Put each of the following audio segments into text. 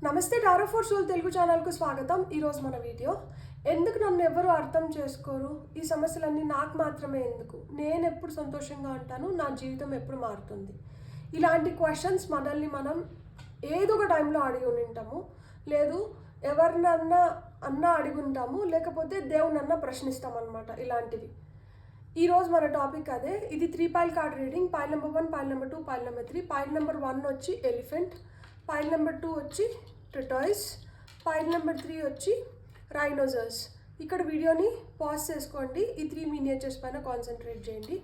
నమస్తే tarot for soul Telugu ఛానల్కు స్వాగతం. ఈరోజు మన వీడియో ఎందుకు నన్ను ఎవరు అర్థం చేసుకోరు, ఈ సమస్యలన్నీ నాకు మాత్రమే ఎందుకు, నేను ఎప్పుడు సంతోషంగా ఉంటాను, నా జీవితం ఎప్పుడు మారుతుంది, ఇలాంటి క్వశ్చన్స్ మనల్ని మనం ఏదో ఒక టైంలో అడిగి ఉంటాము. లేదు ఎవరినన్నా అడిగి ఉంటాము, లేకపోతే దేవునన్నా ప్రశ్నిస్తాం అనమాట. ఇలాంటివి ఈరోజు మన టాపిక్ అదే. ఇది 3 pile card reading. Pile number 1, pile number 2, pile number 3. Pile number 1 వచ్చి ఎలిఫెంట్, పైల్ నెంబర్ 2 వచ్చి టర్టాయిస్, పైల్ నెంబర్ 3 వచ్చి రైనోజర్స్. ఇక్కడ వీడియోని పాజ్ చేసుకోండి, ఈ 3 మినియేచర్స్ పైన కాన్సన్ట్రేట్ చేయండి.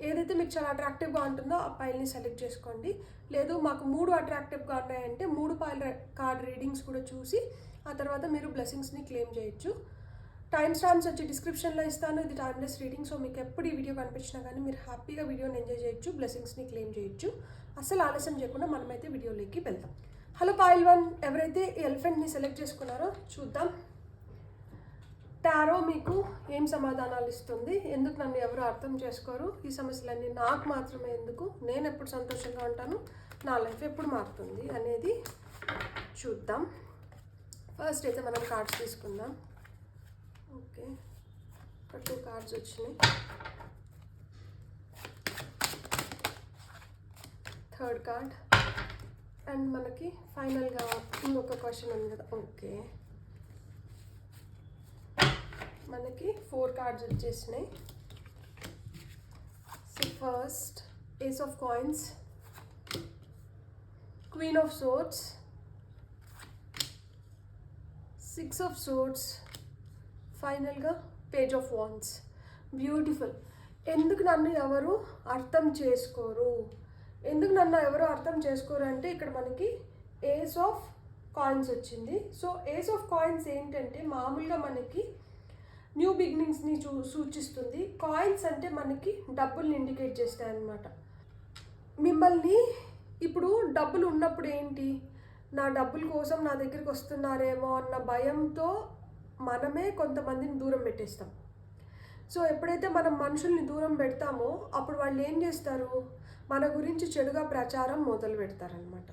ఏదైతే మీకు చాలా అట్రాక్టివ్గా ఉంటుందో ఆ పైల్ని సెలెక్ట్ చేసుకోండి. లేదు మాకు 3 అట్రాక్టివ్గా ఉన్నాయంటే 3 పైల్ కార్డ్ రీడింగ్స్ కూడా చూసి ఆ తర్వాత మీరు బ్లెస్సింగ్స్ని క్లెయిమ్ చేయొచ్చు. టైం స్టాంప్స్ వచ్చి డిస్క్రిప్షన్లో ఇస్తాను. ఇది టైమ్లెస్ రీడింగ్, సో మీకు ఎప్పుడు ఈ వీడియో కనిపించినా కానీ మీరు హ్యాపీగా వీడియోని ఎంజాయ్ చేయొచ్చు, బ్లెస్సింగ్స్ని క్లెయిమ్ చేయొచ్చు. అసలు ఆలస్యం చేయకుండా మనమైతే వీడియోలోకి వెళ్తాం. హలో పైల్ 1, ఎవరైతే ఈ ఎలిఫెంట్ని సెలెక్ట్ చేసుకున్నారో చూద్దాం. టారో మీకు ఏం సమాధానాలు ఇస్తుంది, ఎందుకు నన్ను ఎవరు అర్థం చేసుకోరు, ఈ సమస్యలన్నీ నాకు మాత్రమే ఎందుకు, నేను ఎప్పుడు సంతోషంగా ఉంటాను, నా లైఫ్ ఎప్పుడు మారుతుంది అనేది చూద్దాం. ఫస్ట్ అయితే మనం కార్డ్స్ తీసుకుందాం. ఓకే, ఒక 2 కార్డ్స్ వచ్చినాయి. థర్డ్ కార్డ్ అండ్ మనకి ఫైనల్గా ఇంకొక క్వశ్చన్ ఉంది కదా. ఓకే, మనకి 4 కార్డ్స్ వచ్చేసినాయి. So first ace of coins, queen of swords, 6 of swords, ఫైనల్గా పేజ్ ఆఫ్ వాండ్స్. బ్యూటిఫుల్. ఎందుకు నన్ను ఎవరు అర్థం చేసుకోరు, ఎందుకు నన్ను ఎవరు అర్థం చేసుకోరు అంటే ఇక్కడ మనకి ఏస్ ఆఫ్ కాయిన్స్ వచ్చింది. సో ఏస్ ఆఫ్ కాయిన్స్ ఏంటంటే మామూలుగా మనకి న్యూ బిగినింగ్స్ని సూచిస్తుంది. కాయిన్స్ అంటే మనకి డబ్బుల్ని ఇండికేట్ చేస్తాయి అన్నమాట. మిమ్మల్ని ఇప్పుడు డబ్బులు ఉన్నప్పుడు ఏంటి, నా డబ్బుల కోసం నా దగ్గరికి వస్తున్నారేమో అన్న భయంతో మనమే కొంతమందిని దూరం పెట్టేస్తాం. సో ఎప్పుడైతే మనం మనుషుల్ని దూరం పెడతామో అప్పుడు వాళ్ళు ఏం చేస్తారు, మన గురించి చెడుగా ప్రచారం మొదలు పెడతారనమాట.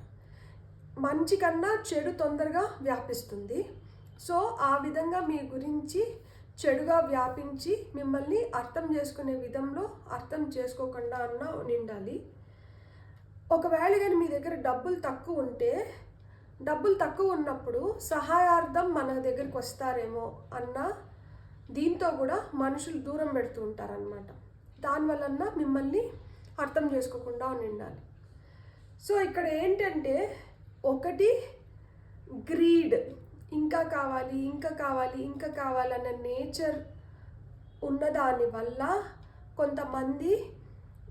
మంచి కన్నా చెడు తొందరగా వ్యాపిస్తుంది. సో ఆ విధంగా మీ గురించి చెడుగా వ్యాపించి మిమ్మల్ని అర్థం చేసుకునే విధంలో అర్థం చేసుకోకుండా అన్న నిండాలి. ఒకవేళ కానీ మీ దగ్గర డబ్బులు తక్కువ ఉంటే, డబ్బులు తక్కువ ఉన్నప్పుడు సహాయార్థం మన దగ్గరికి వస్తారేమో అన్న దీంతో కూడా మనుషులు దూరం పెడుతూ ఉంటారనమాట. దానివలన మిమ్మల్ని అర్థం చేసుకోకుండా ఉండాలి. సో ఇక్కడ ఏంటంటే ఒకటి గ్రీడ్, ఇంకా కావాలి ఇంకా కావాలి ఇంకా కావాలన్న నేచర్ ఉన్నదాని వల్ల కొంతమంది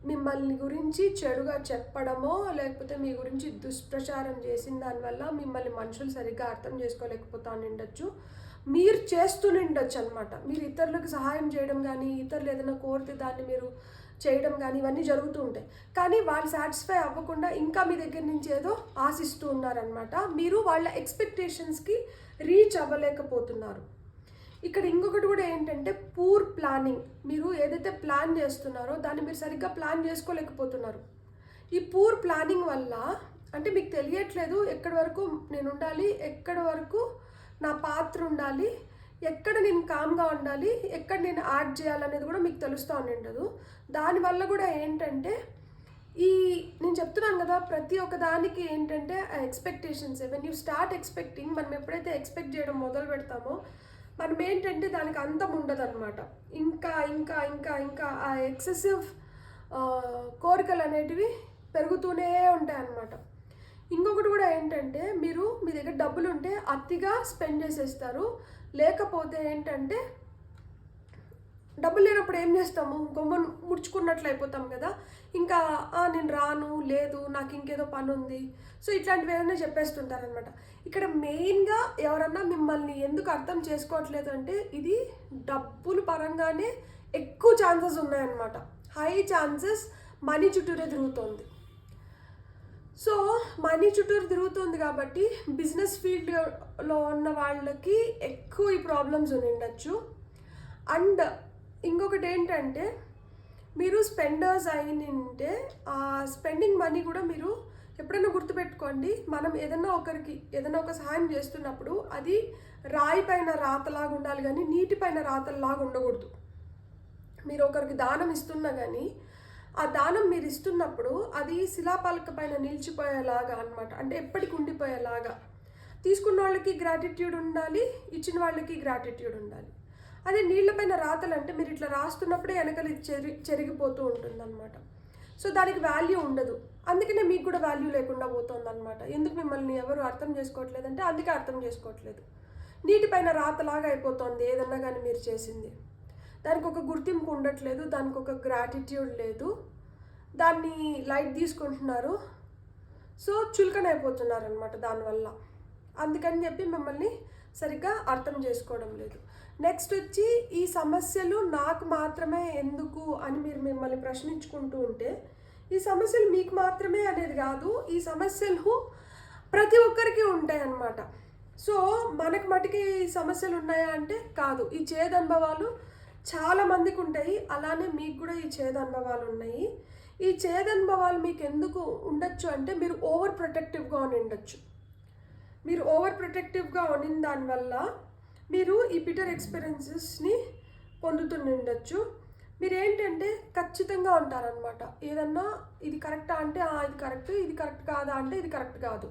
మిమ్మల్ని గురించి చెడుగా చెప్పడమో లేకపోతే మీ గురించి దుష్ప్రచారం చేసిన దానివల్ల మిమ్మల్ని మనుషులు సరిగ్గా అర్థం చేసుకోలేకపోతా ఉండొచ్చు. మీరు చేస్తుండొచ్చు అనమాట. మీరు ఇతరులకు సహాయం చేయడం కానీ, ఇతరులు ఏదైనా కోరితే దాన్ని మీరు చేయడం కానీ ఇవన్నీ జరుగుతూ ఉంటాయి. కానీ వాళ్ళు సాటిస్ఫై అవ్వకుండా ఇంకా మీ దగ్గర నుంచి ఏదో ఆశిస్తూ ఉన్నారనమాట. మీరు వాళ్ళ ఎక్స్పెక్టేషన్స్కి రీచ్ అవ్వలేకపోతున్నారు. ఇక్కడ ఇంకొకటి కూడా ఏంటంటే పూర్ ప్లానింగ్. మీరు ఏదైతే ప్లాన్ చేస్తున్నారో దాన్ని మీరు సరిగ్గా ప్లాన్ చేసుకోలేకపోతున్నారు. ఈ పూర్ ప్లానింగ్ వల్ల అంటే మీకు తెలియట్లేదు ఎక్కడి వరకు నేను ఉండాలి, ఎక్కడి వరకు నా పాత్ర ఉండాలి, ఎక్కడ నేను కామ్గా ఉండాలి, ఎక్కడ నేను యాడ్ చేయాలనేది కూడా మీకు తెలుస్తూ ఉండదు. దానివల్ల కూడా ఏంటంటే నేను చెప్తున్నాను కదా, ప్రతి ఒక్క దానికి ఏంటంటే expectations. When you start expecting, మనం ఎప్పుడైతే ఎక్స్పెక్ట్ చేయడం మొదలు పెడతామో మనం ఏంటంటే దానికి అంతం ఉండదు అనమాట. ఇంకా ఇంకా ఇంకా ఇంకా ఆ ఎక్సెసివ్ కోరికలు అనేటివి పెరుగుతూనే ఉంటాయి అన్నమాట. ఇంకొకటి కూడా ఏంటంటే మీరు మీ దగ్గర డబ్బులు ఉంటే అతిగా స్పెండ్ చేసేస్తారు. లేకపోతే ఏంటంటే డబ్బులు లేనప్పుడు ఏం చేస్తాము, గొమ్మను ముడుచుకున్నట్లు అయిపోతాం కదా. ఇంకా నేను రాను, లేదు నాకు ఇంకేదో పని ఉంది, సో ఇట్లాంటివి ఏదైనా చెప్పేస్తుంటారనమాట. ఇక్కడ మెయిన్గా ఎవరన్నా మిమ్మల్ని ఎందుకు అర్థం చేసుకోవట్లేదు అంటే ఇది డబ్బులు పరంగానే ఎక్కువ ఛాన్సెస్ ఉన్నాయన్నమాట. హై ఛాన్సెస్ మనీ చుట్టూరే తిరుగుతుంది. సో మనీ చుట్టూరు తిరుగుతుంది కాబట్టి బిజినెస్ ఫీల్డ్లో ఉన్న వాళ్ళకి ఎక్కువ ఈ ప్రాబ్లమ్స్ ఉండొచ్చు. అండ్ ఇంకొకటి ఏంటంటే మీరు స్పెండర్స్ అయినంటే ఆ స్పెండింగ్ మనీ కూడా మీరు ఎప్పుడైనా గుర్తుపెట్టుకోండి, మనం ఏదైనా ఒక సహాయం చేస్తున్నప్పుడు అది రాయి పైన రాతలాగా ఉండాలి కానీ నీటి పైన రాతల్లాగా ఉండకూడదు. మీరు ఒకరికి దానం ఇస్తున్నా కానీ ఆ దానం మీరు ఇస్తున్నప్పుడు అది శిలాపాలక పైన నిలిచిపోయేలాగా అనమాట, అంటే ఎప్పటికి ఉండిపోయేలాగా. తీసుకున్న వాళ్ళకి గ్రాటిట్యూడ్ ఉండాలి, ఇచ్చిన వాళ్ళకి గ్రాటిట్యూడ్ ఉండాలి. అదే నీళ్ళపైన రాతలు అంటే మీరు ఇట్లా రాస్తున్నప్పుడే వెనకలు చెరిగిపోతూ ఉంటుంది అనమాట. సో దానికి వాల్యూ ఉండదు, అందుకనే మీకు కూడా వాల్యూ లేకుండా పోతుంది అనమాట. ఎందుకు మిమ్మల్ని ఎవరు అర్థం చేసుకోవట్లేదంటే అందుకే అర్థం చేసుకోవట్లేదు. నీటిపైన రాతలాగా అయిపోతుంది ఏదన్నా కానీ మీరు చేసింది. దానికి ఒక గుర్తింపు ఉండట్లేదు, దానికి ఒక గ్రాటిట్యూడ్ లేదు, దాన్ని లైట్ తీసుకుంటున్నారు. సో చులకన అయిపోతున్నారు అనమాట దానివల్ల. అందుకని చెప్పి మిమ్మల్ని సరిగ్గా అర్థం చేసుకోవడం లేదు. నెక్స్ట్ వచ్చి ఈ సమస్యలు నాకు మాత్రమే ఎందుకు అని మీరు మిమ్మల్ని ప్రశ్నించుకుంటూ ఉంటే, ఈ సమస్యలు మీకు మాత్రమే అనేది కాదు, ఈ సమస్యలు ప్రతి ఒక్కరికి ఉంటాయి అన్నమాట. సో మనకు మటుకి ఈ సమస్యలు ఉన్నాయా అంటే కాదు. ఈ చేదు అనుభవాలు చాలా మందికి ఉంటాయి, అలానే మీకు కూడా ఈ చేదు అనుభవాలు ఉన్నాయి. ఈ చేదు అనుభవాలు మీకు ఎందుకు ఉండొచ్చు అంటే మీరు ఓవర్ ప్రొటెక్టివ్గా ఉండొచ్చు. మీరు ఓవర్ ప్రొటెక్టివ్గా ఉండిన దానివల్ల మీరు ఈ బిటర్ ఎక్స్పీరియన్సెస్ని పొందుతుండొచ్చు. మీరు ఏంటంటే ఖచ్చితంగా ఉంటారనమాట. ఏదన్నా ఇది కరెక్టా అంటే ఇది కరెక్ట్, ఇది కరెక్ట్ కాదా అంటే ఇది కరెక్ట్ కాదు.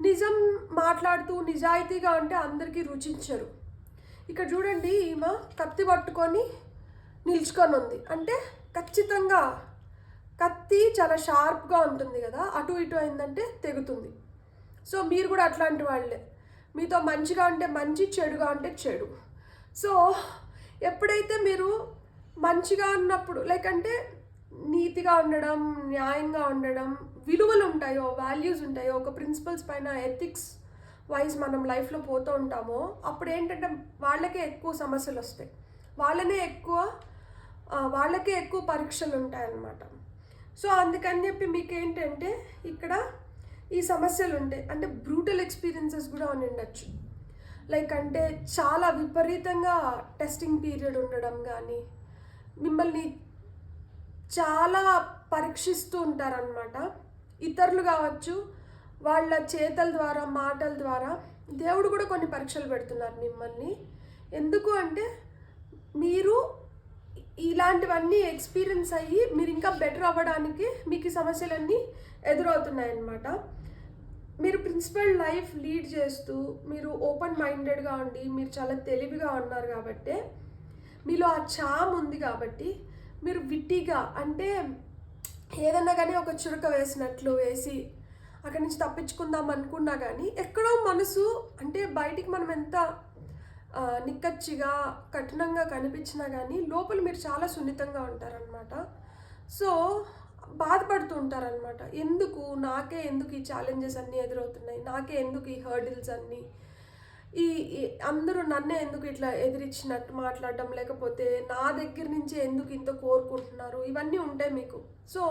నిజం మాట్లాడుతూ నిజాయితీగా అంటే అందరికీ రుచించరు. ఇక్కడ చూడండి, ఈమె కత్తి పట్టుకొని నిల్చుకొని ఉంది అంటే ఖచ్చితంగా కత్తి చాలా షార్ప్గా ఉంటుంది కదా, అటు ఇటు అయిందంటే తెగుతుంది. సో మీరు కూడా అట్లాంటి వాళ్ళే. మీతో మంచిగా ఉంటే మంచి, చెడుగా ఉంటే చెడు. సో ఎప్పుడైతే మీరు మంచిగా ఉన్నప్పుడు, లైక్ అంటే నీతిగా ఉండడం, న్యాయంగా ఉండడం, విలువలు ఉంటాయో, వాల్యూస్ ఉంటాయో, ఒక ప్రిన్సిపల్స్ పైన ఎథిక్స్ వైజ్ మనం లైఫ్లో పోతూ ఉంటామో, అప్పుడు ఏంటంటే వాళ్ళకే ఎక్కువ సమస్యలు వస్తాయి, వాళ్ళకే ఎక్కువ పరీక్షలు ఉంటాయన్నమాట. సో అందుకని చెప్పి మీకేంటంటే ఇక్కడ ఈ సమస్యలు ఉంటాయి. అంటే బ్రూటల్ ఎక్స్పీరియన్సెస్ కూడా ఉండొచ్చు. లైక్ అంటే చాలా విపరీతంగా టెస్టింగ్ పీరియడ్ ఉండడం కానీ, మిమ్మల్ని చాలా పరీక్షిస్తూ ఉంటారనమాట. ఇతరులు కావచ్చు, వాళ్ళ చేతల ద్వారా, మాటల ద్వారా. దేవుడు కూడా కొన్ని పరీక్షలు పెడుతున్నారు మిమ్మల్ని. ఎందుకు అంటే మీరు ఇలాంటివన్నీ ఎక్స్పీరియన్స్ అయ్యి మీరు ఇంకా బెటర్ అవ్వడానికి మీకు ఈ సమస్యలన్నీ ఎదురవుతున్నాయన్నమాట. మీరు ప్రిన్సిపల్ లైఫ్ లీడ్ చేస్తూ, మీరు ఓపెన్ మైండెడ్గా ఉండి, మీరు చాలా తెలివిగా ఉన్నారు కాబట్టి, మీలో ఆ చామ్ ఉంది కాబట్టి, మీరు విట్టిగా అంటే ఏదన్నా కానీ ఒక చురక వేసినట్లు వేసి అక్కడి నుంచి తప్పించుకుందాం అనుకున్నా కానీ, ఎక్కడో మనసు అంటే బయటికి మనం ఎంత నిక్కచ్చిగా కఠినంగా కనిపించినా కానీ లోపల మీరు చాలా సున్నితంగా ఉంటారనమాట. సో బాధపడుతూ ఉంటారనమాట. నాకే ఎందుకు ఈ ఛాలెంజెస్ అన్నీ ఎదురవుతున్నాయి, నాకే ఎందుకు ఈ హర్డిల్స్ అన్నీ, ఈ అందరూ నన్నే ఎందుకు ఇట్లా ఎదిరించినట్టు మాట్లాడడం, లేకపోతే నా దగ్గర నుంచే ఎందుకు ఇంత కోరుకుంటున్నారు, ఇవన్నీ ఉంటాయి మీకు. సో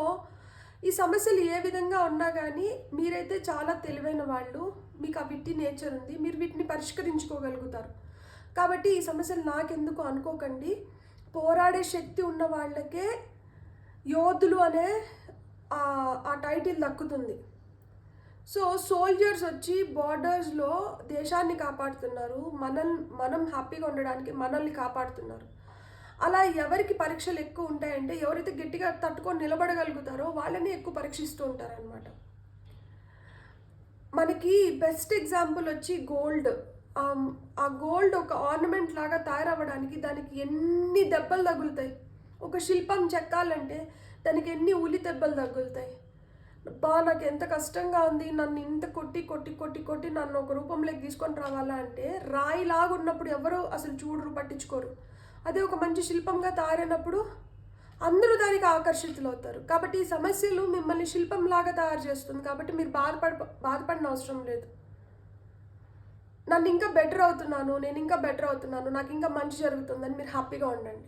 ఈ సమస్యలు ఏ విధంగా ఉన్నా కానీ మీరైతే చాలా తెలివైన వాళ్ళు, మీకు ఆ విట్టి నేచర్ ఉంది, మీరు వీటిని పరిష్కరించుకోగలుగుతారు. కాబట్టి ఈ సమస్యలు నాకెందుకు అనుకోకండి. పోరాడే శక్తి ఉన్న వాళ్ళకే యోధులు అనే ఆ టైటిల్ దక్కుతుంది. సో సోల్జర్స్ వచ్చి బార్డర్స్లో దేశాన్ని కాపాడుతున్నారు, మనం హ్యాపీగా ఉండడానికి మనల్ని కాపాడుతున్నారు. అలా ఎవరికి పరీక్షలు ఎక్కువ ఉంటాయంటే ఎవరైతే గట్టిగా తట్టుకొని నిలబడగలుగుతారో వాళ్ళని ఎక్కువ పరీక్షిస్తూ ఉంటారనమాట. మనకి బెస్ట్ ఎగ్జాంపుల్ వచ్చి గోల్డ్. ఆ గోల్డ్ ఒక ఆర్నమెంట్ లాగా తయారవ్వడానికి దానికి ఎన్ని దెబ్బలు తగులుతాయి. ఒక శిల్పం చెక్కాలంటే దానికి ఎన్ని ఉలి దెబ్బలు తగులుతాయి. నాకు ఎంత కష్టంగా ఉంది, నన్ను ఇంత కొట్టి కొట్టి కొట్టి కొట్టి నన్ను ఒక రూపంలోకి తీసుకొని రావాలా అంటే రాయిలాగా ఉన్నప్పుడు ఎవరు అసలు చూడరు, పట్టించుకోరు. అదే ఒక మంచి శిల్పంగా తయారైనప్పుడు అందరూ దానికి ఆకర్షితులు అవుతారు. కాబట్టి ఈ సమస్యలు మిమ్మల్ని శిల్పంలాగా తయారు చేస్తుంది. కాబట్టి మీరు బాధపడిన అవసరం లేదు. నేను ఇంకా బెటర్ అవుతున్నాను, నాకు ఇంకా మంచి జరుగుతుందని మీరు హ్యాపీగా ఉండండి.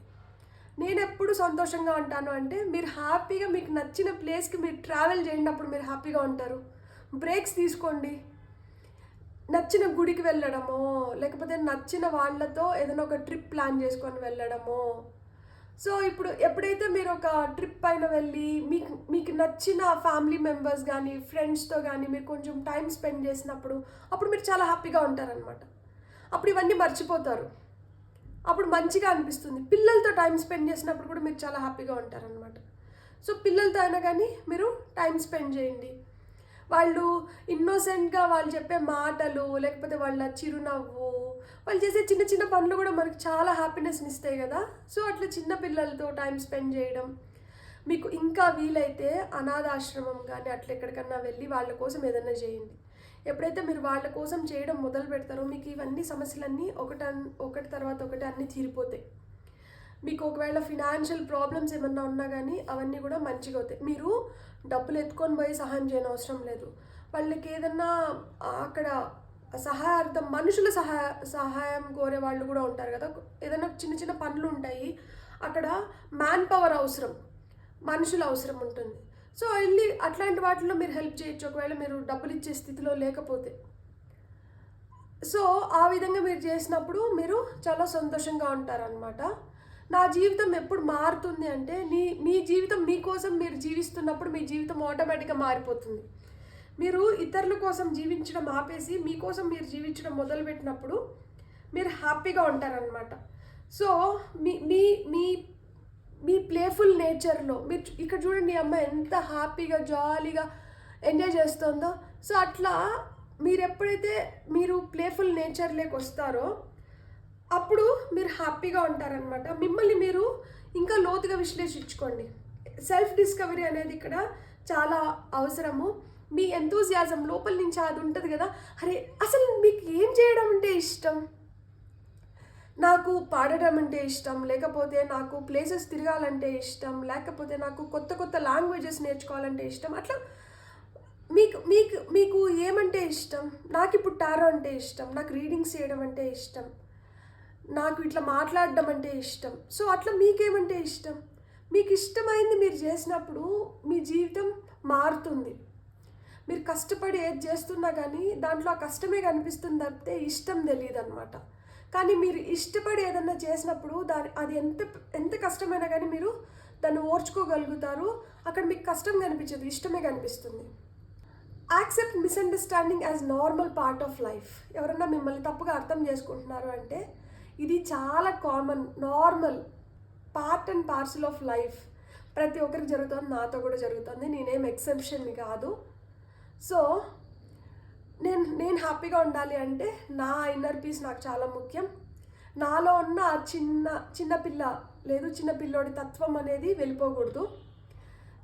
నేను ఎప్పుడు సంతోషంగా ఉంటాను అంటే మీరు హ్యాపీగా మీకు నచ్చిన ప్లేస్కి మీరు ట్రావెల్ చేయండి, అప్పుడు మీరు హ్యాపీగా ఉంటారు. బ్రేక్స్ తీసుకోండి. నచ్చిన గుడికి వెళ్ళడమో, లేకపోతే నచ్చిన వాళ్ళతో ఏదైనా ఒక ట్రిప్ ప్లాన్ చేసుకొని వెళ్ళడమో, సో ఇప్పుడు ఎప్పుడైతే మీరు ఒక ట్రిప్ పైన వెళ్ళి మీకు మీకు నచ్చిన ఫ్యామిలీ మెంబర్స్ కానీ ఫ్రెండ్స్తో కానీ మీరు కొంచెం టైం స్పెండ్ చేసినప్పుడు అప్పుడు మీరు చాలా హ్యాపీగా ఉంటారనమాట. అప్పుడు ఇవన్నీ మర్చిపోతారు, అప్పుడు మంచిగా అనిపిస్తుంది. పిల్లలతో టైం స్పెండ్ చేసినప్పుడు కూడా మీరు చాలా హ్యాపీగా ఉంటారనమాట. సో పిల్లలతో అయినా కానీ మీరు టైం స్పెండ్ చేయండి. వాళ్ళు ఇన్నోసెంట్గా వాళ్ళు చెప్పే మాటలు, లేకపోతే వాళ్ళ చిరునవ్వు, వాళ్ళు చేసే చిన్న చిన్న పనులు కూడా మనకు చాలా హ్యాపీనెస్ని ఇస్తాయి కదా. సో అట్లా చిన్న పిల్లలతో టైం స్పెండ్ చేయడం, మీకు ఇంకా వీలైతే అనాథాశ్రమం కానీ అట్లా ఎక్కడికన్నా వెళ్ళి వాళ్ళ కోసం ఏదైనా చేయండి. ఎప్పుడైతే మీరు వాళ్ళ కోసం చేయడం మొదలు పెడతారో మీకు ఇవన్నీ సమస్యలన్నీ ఒకటి తర్వాత ఒకటి అన్నీ తీరిపోతాయి. మీకు ఒకవేళ ఫినాన్షియల్ ప్రాబ్లమ్స్ ఏమన్నా ఉన్నా కానీ అవన్నీ కూడా మంచిగా అవుతాయి. మీరు డబ్బులు ఎత్తుకొని పోయి సహాయం చేయని అవసరం లేదు. వాళ్ళకి ఏదన్నా అక్కడ సహాయార్థం మనుషుల సహాయం కోరే వాళ్ళు కూడా ఉంటారు కదా. ఏదైనా చిన్న చిన్న పనులు ఉంటాయి, అక్కడ మ్యాన్ పవర్ అవసరం, మనుషులు అవసరం ఉంటుంది. సో వెళ్ళి అట్లాంటి వాటిలో మీరు హెల్ప్ చేయొచ్చు, ఒకవేళ మీరు డబ్బులు ఇచ్చే స్థితిలో లేకపోతే. సో ఆ విధంగా మీరు చేసినప్పుడు మీరు చాలా సంతోషంగా ఉంటారనమాట. నా జీవితం ఎప్పుడు మారుతుంది అంటే మీ జీవితం మీకోసం మీరు జీవిస్తున్నప్పుడు మీ జీవితం ఆటోమేటిక్గా మారిపోతుంది. మీరు ఇతరుల కోసం జీవించడం ఆపేసి మీకోసం మీరు జీవించడం మొదలుపెట్టినప్పుడు మీరు హ్యాపీగా ఉంటారనమాట. సో మీ మీ మీ మీ ప్లేఫుల్ నేచర్లో మీరు ఇక్కడ చూడండి, ఈ అమ్మాయి ఎంత హ్యాపీగా జాలీగా ఎంజాయ్ చేస్తుందో. సో అట్లా మీరు ఎప్పుడైతే మీరు ప్లేఫుల్ నేచర్లోకి వస్తారో అప్పుడు మీరు హ్యాపీగా ఉంటారనమాట. మిమ్మల్ని మీరు ఇంకా లోతుగా విశ్లేషించుకోండి. సెల్ఫ్ డిస్కవరీ అనేది ఇక్కడ చాలా అవసరము. మీ ఎంతూజియాజం లోపల నుంచి అది ఉంటుంది కదా, అరే అసలు మీకు ఏం చేయడం అంటే ఇష్టం, నాకు పాడడం అంటే ఇష్టం, లేకపోతే నాకు ప్లేసెస్ తిరగాలంటే ఇష్టం, లేకపోతే నాకు కొత్త కొత్త లాంగ్వేజెస్ నేర్చుకోవాలంటే ఇష్టం. అట్లా మీకు మీకు మీకు ఏమంటే ఇష్టం. నాకు ఇప్పుడు టారో అంటే ఇష్టం, నాకు రీడింగ్స్ చేయడం అంటే ఇష్టం, నాకు ఇట్లా మాట్లాడడం అంటే ఇష్టం. సో అట్లా మీకేమంటే ఇష్టం, మీకు ఇష్టమైంది మీరు చేసినప్పుడు మీ జీవితం మారుతుంది. మీరు కష్టపడి ఏది చేస్తున్నా కానీ దాంట్లో ఆ కష్టమే కనిపిస్తుంది తప్పితే ఇష్టం తెలియదు అనమాట. కానీ మీరు ఇష్టపడి ఏదన్నా చేసినప్పుడు అది ఎంత కష్టమైనా కానీ మీరు దాన్ని ఓర్చుకోగలుగుతారు. అక్కడ మీకు కష్టం కనిపించదు, ఇష్టమే కనిపిస్తుంది. Accept misunderstanding as normal part of life. ఎవరన్నా మిమ్మల్ని తప్పుగా అర్థం చేసుకుంటున్నారు అంటే ఇది చాలా common, normal, part and parcel of life. ప్రతి ఒక్కరికి జరుగుతుంది, నాతో కూడా జరుగుతుంది, నేనేం ఎక్సెప్షన్ కాదు. సో నేను హ్యాపీగా ఉండాలి అంటే నా ఇన్నర్ పీస్ నాకు చాలా ముఖ్యం. నాలో ఉన్న ఆ చిన్న పిల్లోడి తత్వం అనేది వెళ్ళిపోకూడదు.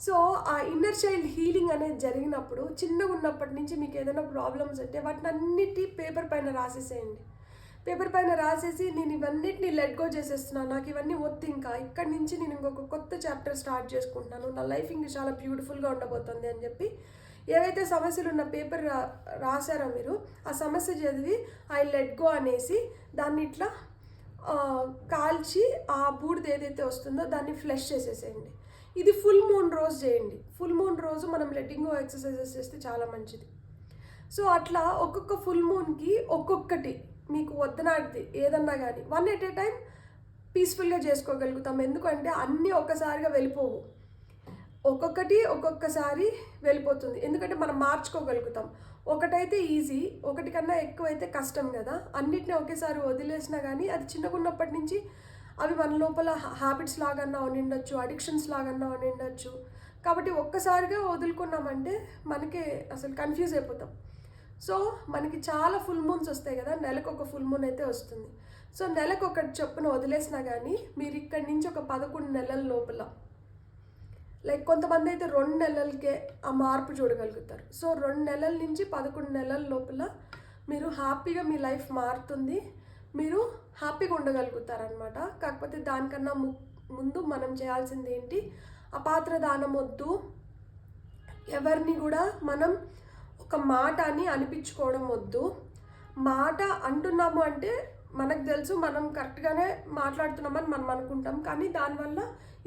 సో ఆ ఇన్నర్ చైల్డ్ హీలింగ్ అనేది జరిగినప్పుడు చిన్నగా ఉన్నప్పటి నుంచి మీకు ఏదైనా ప్రాబ్లమ్స్ అంటే వాటిని అన్నిటి పేపర్ పైన రాసేసేయండి. పేపర్ పైన రాసేసి నేను ఇవన్నిటిని లెట్ గో చేసేస్తున్నాను, నాకు ఇవన్నీ వద్దు, ఇంకా ఇక్కడి నుంచి నేను ఇంకొక కొత్త చాప్టర్ స్టార్ట్ చేసుకుంటున్నాను, నా లైఫ్ ఇంక చాలా బ్యూటిఫుల్గా ఉండబోతుంది అని చెప్పి ఏవైతే సమస్యలు ఉన్న పేపర్ రాశారో మీరు ఆ సమస్య చదివి ఐ లెట్ గో అనేసి దాన్ని ఇట్లా కాల్చి ఆ బూడిద ఏదైతే వస్తుందో దాన్ని ఫ్లష్ చేసేసేయండి. ఇది ఫుల్ మూన్ రోజు చేయండి. ఫుల్ మూన్ రోజు మనం లెట్టింగ్ గో ఎక్సర్సైజెస్ చేస్తే చాలా మంచిది. సో అట్లా ఒక్కొక్క ఫుల్ మూన్కి ఒక్కొక్కటి మీకు వద్దనాడిది ఏదన్నా కానీ 1 at a time పీస్ఫుల్గా చేసుకోగలుగుతాం. ఎందుకంటే అన్నీ ఒక్కసారిగా వెళ్ళిపోవు, ఒక్కొక్కసారి వెళ్ళిపోతుంది. ఎందుకంటే మనం మార్చుకోగలుగుతాం. ఒకటైతే ఈజీ, ఒకటి కన్నా ఎక్కువైతే కష్టం కదా. అన్నిటిని ఒకేసారి వదిలేసినా కానీ అది చిన్నగా ఉన్నప్పటి నుంచి అవి మన లోపల హ్యాబిట్స్ లాగన్నా ఉండిండొచ్చు, అడిక్షన్స్ లాగన్నా ఉండిండొచ్చు. కాబట్టి ఒక్కసారిగా వదులుకున్నామంటే మనకి అసలు కన్ఫ్యూజ్ అయిపోతాం. సో మనకి చాలా ఫుల్ మూన్స్ వస్తాయి కదా, నెలకు ఒక ఫుల్ మూన్ అయితే వస్తుంది. సో నెలకు ఒకటి చొప్పున వదిలేసినా కానీ మీరు ఇక్కడి నుంచి ఒక 11 నెలల లోపల, లైక్ కొంతమంది అయితే 2 నెలలకే ఆ మార్పు చూడగలుగుతారు. సో 2 నెలల నుంచి 11 నెలల లోపల మీరు హ్యాపీగా మీ లైఫ్ మారుతుంది, మీరు హ్యాపీగా ఉండగలుగుతారనమాట. కాకపోతే దానికన్నా ముందు మనం చేయాల్సింది ఏంటి, అపాత్ర దానం వద్దు, ఎవరిని కూడా మనం ఒక మాట అని అనిపించుకోవడం వద్దు. మాట అంటున్నాము అంటే మనకు తెలుసు మనం కరెక్ట్గానే మాట్లాడుతున్నామని మనం అనుకుంటాం, కానీ దానివల్ల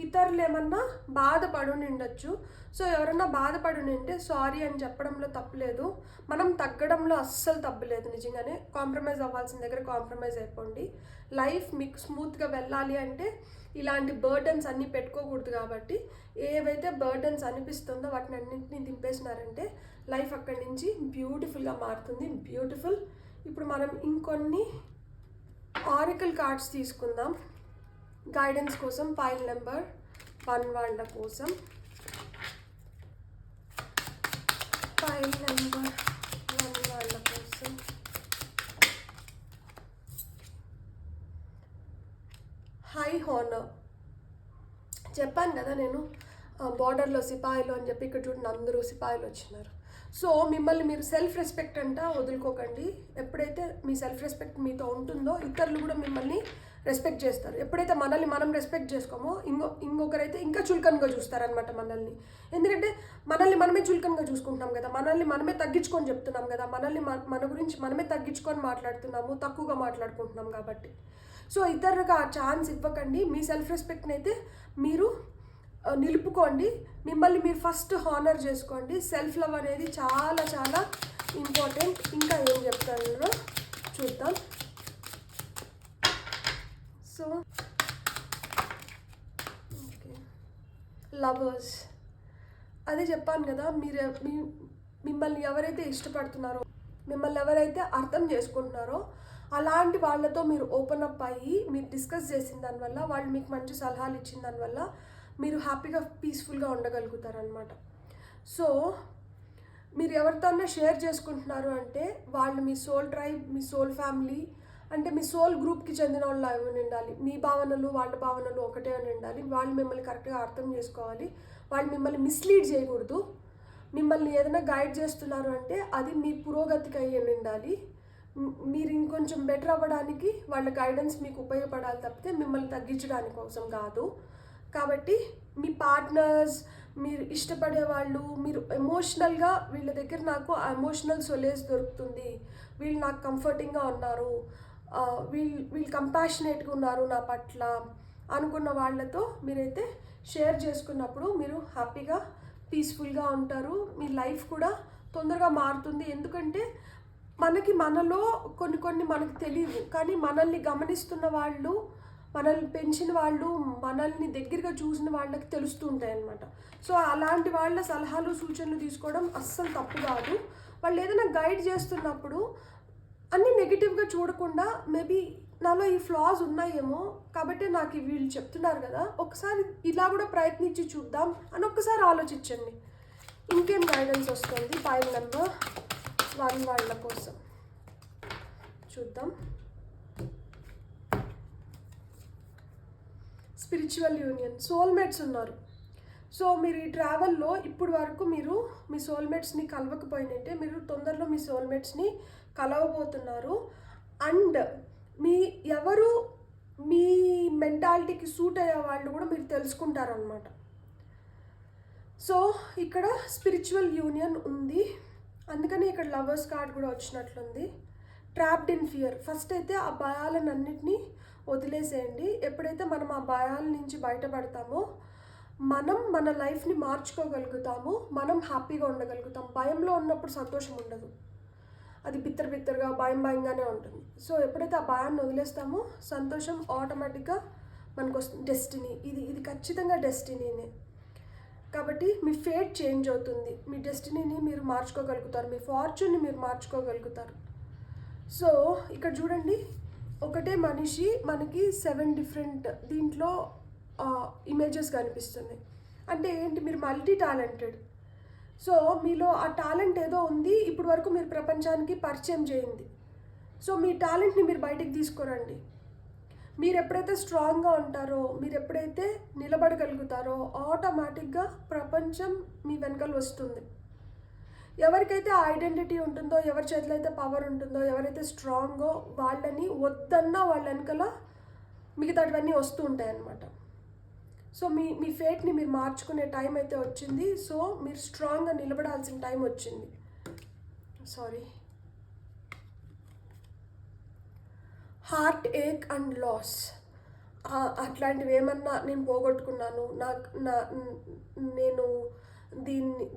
ఇతరులు ఏమన్నా బాధపడి ఉండొచ్చు. సో ఎవరన్నా బాధపడి ఉంటే సారీ అని చెప్పడంలో తప్పులేదు, మనం తగ్గడంలో అస్సలు తప్పులేదు. నిజంగానే కాంప్రమైజ్ అవ్వాల్సిన దగ్గర కాంప్రమైజ్ అయిపోండి. లైఫ్ మీకు స్మూత్గా వెళ్ళాలి అంటే ఇలాంటి బర్డన్స్ అన్నీ పెట్టుకోకూడదు. కాబట్టి ఏవైతే బర్డన్స్ అనిపిస్తుందో వాటిని అన్నింటినీ దింపేసినారంటే లైఫ్ అక్కడి నుంచి బ్యూటిఫుల్గా మారుతుంది. బ్యూటిఫుల్. ఇప్పుడు మనం ఇంకొన్ని ఆరికల్ కార్డ్స్ తీసుకుందాం గైడెన్స్ కోసం. ఫైల్ నెంబర్ 1 వాళ్ళ కోసం. ఫైల్ నెంబర్ 1 వాళ్ళ కోసం హై హానర్. చెప్పాను కదా నేను బార్డర్లో సిపాయిలు అని చెప్పి, ఇక్కడ చూడండి అందరూ సిపాయిలు వచ్చినారు. సో మిమ్మల్ని మీరు సెల్ఫ్ రెస్పెక్ట్ అంట వదులుకోకండి. ఎప్పుడైతే మీ సెల్ఫ్ రెస్పెక్ట్ మీతో ఉంటుందో ఇతరులు కూడా మిమ్మల్ని రెస్పెక్ట్ చేస్తారు. ఎప్పుడైతే మనల్ని మనం రెస్పెక్ట్ చేసుకోమో ఇంకొకరైతే ఇంకా చులకనగా చూస్తారనమాట మనల్ని. ఎందుకంటే మనల్ని మనమే చులకనగా చూసుకుంటున్నాం కదా, మనల్ని మనమే తగ్గించుకొని చెప్తున్నాం కదా, మనల్ని మన గురించి మనమే తగ్గించుకొని మాట్లాడుతున్నాము, తక్కువగా మాట్లాడుకుంటున్నాం కాబట్టి. సో ఇతరులకు ఆ ఛాన్స్ ఇవ్వకండి. మీ సెల్ఫ్ రెస్పెక్ట్ని అయితే మీరు నిలుపుకోండి. మిమ్మల్ని మీరు ఫస్ట్ హానర్ చేసుకోండి. సెల్ఫ్ లవ్ అనేది చాలా చాలా ఇంపార్టెంట్. ఇంకా ఏం చెప్తాను చూద్దాం. సో ఓకే, లవర్స్ అదే చెప్పాను కదా, మిమ్మల్ని ఎవరైతే ఇష్టపడుతున్నారో, మిమ్మల్ని ఎవరైతే అర్థం చేసుకుంటున్నారో అలాంటి వాళ్ళతో మీరు ఓపెన్ అప్ అయ్యి మీరు డిస్కస్ చేసిన దానివల్ల, వాళ్ళు మీకు మంచి సలహాలు ఇచ్చిన దానివల్ల మీరు హ్యాపీగా పీస్ఫుల్గా ఉండగలుగుతారనమాట. సో మీరు ఎవరితోనే షేర్ చేసుకుంటున్నారు అంటే వాళ్ళు మీ సోల్ ట్రైబ్, మీ సోల్ ఫ్యామిలీ, అంటే మీ సోల్ గ్రూప్కి చెందిన వాళ్ళు ఏమైనా ఉండాలి. మీ భావనలు వాళ్ళ భావనలు ఒకటే అని ఉండాలి. వాళ్ళు మిమ్మల్ని కరెక్ట్గా అర్థం చేసుకోవాలి. వాళ్ళు మిమ్మల్ని మిస్లీడ్ చేయకూడదు. మిమ్మల్ని ఏదైనా గైడ్ చేస్తున్నారు అంటే అది మీ పురోగతికి అయ్యి ఉండాలి. మీరు ఇంకొంచెం బెటర్ అవ్వడానికి వాళ్ళ గైడెన్స్ మీకు ఉపయోగపడాలి తప్పితే మిమ్మల్ని తగ్గించడానికి కోసం కాదు. కాబట్టి మీ పార్ట్నర్స్, మీరు ఇష్టపడే వాళ్ళు, మీరు ఎమోషనల్గా వీళ్ళ దగ్గర నాకు ఎమోషనల్ సొలేస్ దొరుకుతుంది, వీళ్ళు నాకు కంఫర్టింగ్గా ఉన్నారు, వీళ్ళు కంపాషనేట్గా ఉన్నారు నా పట్ల అనుకున్న వాళ్ళతో మీరైతే షేర్ చేసుకున్నప్పుడు మీరు హ్యాపీగా పీస్ఫుల్గా ఉంటారు. మీ లైఫ్ కూడా తొందరగా మారుతుంది. ఎందుకంటే మనలో కొన్ని మనకు తెలియవు, కానీ మనల్ని గమనిస్తున్న వాళ్ళు, మనల్ని పెంచిన వాళ్ళు, మనల్ని దగ్గరగా చూసిన వాళ్ళకి తెలుస్తూ ఉంటాయి అన్నమాట. సో అలాంటి వాళ్ళ సలహాలు సూచనలు తీసుకోవడం అస్సలు తప్పు కాదు. వాళ్ళు ఏదైనా గైడ్ చేస్తున్నప్పుడు అన్నీ నెగిటివ్గా చూడకుండా, మేబీ నాలో ఈ ఫ్లాస్ ఉన్నాయేమో కాబట్టి నాకు వీళ్ళు చెప్తున్నారు కదా, ఒకసారి ఇలా కూడా ప్రయత్నించి చూద్దాం అని ఒక్కసారి ఆలోచించండి. ఇంకేం గైడెన్స్ వస్తుంది ఫైల్ నెంబర్ 1 వాళ్ళ కోసం చూద్దాం. స్పిరిచువల్ యూనియన్, సోల్మేట్స్ ఉన్నారు. సో మీరు ఈ ట్రావెల్లో ఇప్పుడు వరకు మీరు మీ సోల్మేట్స్ని కలవకపోయినట్టే మీరు తొందరలో మీ సోల్మేట్స్ని కలవబోతున్నారు. అండ్ ఎవరు మీ మెంటాలిటీకి సూట్ అయ్యే వాళ్ళు కూడా మీరు తెలుసుకుంటారనమాట. సో ఇక్కడ స్పిరిచువల్ యూనియన్ ఉంది, అందుకని ఇక్కడ లవర్స్ కార్డ్ కూడా వచ్చినట్లుంది. Trapped in fear. ఫస్ట్ అయితే ఆ భయాలన్నింటినీ వదిలేసేయండి. ఎప్పుడైతే మనం ఆ భయాల నుంచి బయటపడతామో మనం మన లైఫ్ని మార్చుకోగలుగుతాము, మనం హ్యాపీగా ఉండగలుగుతాం. భయంలో ఉన్నప్పుడు సంతోషం ఉండదు, అది బిత్తరగా భయంగానే ఉంటుంది. సో ఎప్పుడైతే ఆ భయాన్ని వదిలేస్తామో సంతోషం ఆటోమేటిక్గా మనకు వస్తుంది. డెస్టినీ, ఇది ఖచ్చితంగా డెస్టినీనే. కాబట్టి మీ ఫేట్ చేంజ్ అవుతుంది, మీ డెస్టినీని మీరు మార్చుకోగలుగుతారు, మీ ఫార్చ్యూన్ని మీరు మార్చుకోగలుగుతారు. సో ఇక్కడ చూడండి, ఒకటే మనిషి మనకి 7 డిఫరెంట్ దీంట్లో ఇమేజెస్ కనిపిస్తున్నాయి. అంటే ఏంటి, మీరు మల్టీ టాలెంటెడ్. సో మీలో ఆ టాలెంట్ ఏదో ఉంది, ఇప్పుడు వరకు మీరు ప్రపంచానికి పరిచయం చేయండి. సో మీ టాలెంట్ని మీరు బయటికి తీసుకురండి. మీరు ఎప్పుడైతే స్ట్రాంగ్గా ఉంటారో, మీరు ఎప్పుడైతే నిలబడగలుగుతారో ఆటోమేటిక్గా ప్రపంచం మీ వెనకాల వస్తుంది. ఎవరికైతే ఆ ఐడెంటిటీ ఉంటుందో, ఎవరి చేతిలో అయితే పవర్ ఉంటుందో, ఎవరైతే స్ట్రాంగో వాళ్ళని వద్దన్నా వాళ్ళ వెనకాల మిగతావన్నీ వస్తూ ఉంటాయి అన్నమాట. సో మీ ఫేట్ని మీరు మార్చుకునే టైం అయితే వచ్చింది. సో మీరు స్ట్రాంగ్గా నిలబడాల్సిన టైం వచ్చింది. హార్ట్ ఏక్ అండ్ లాస్, అట్లాంటివి ఏమన్నా నేను పోగొట్టుకున్నాను, నేను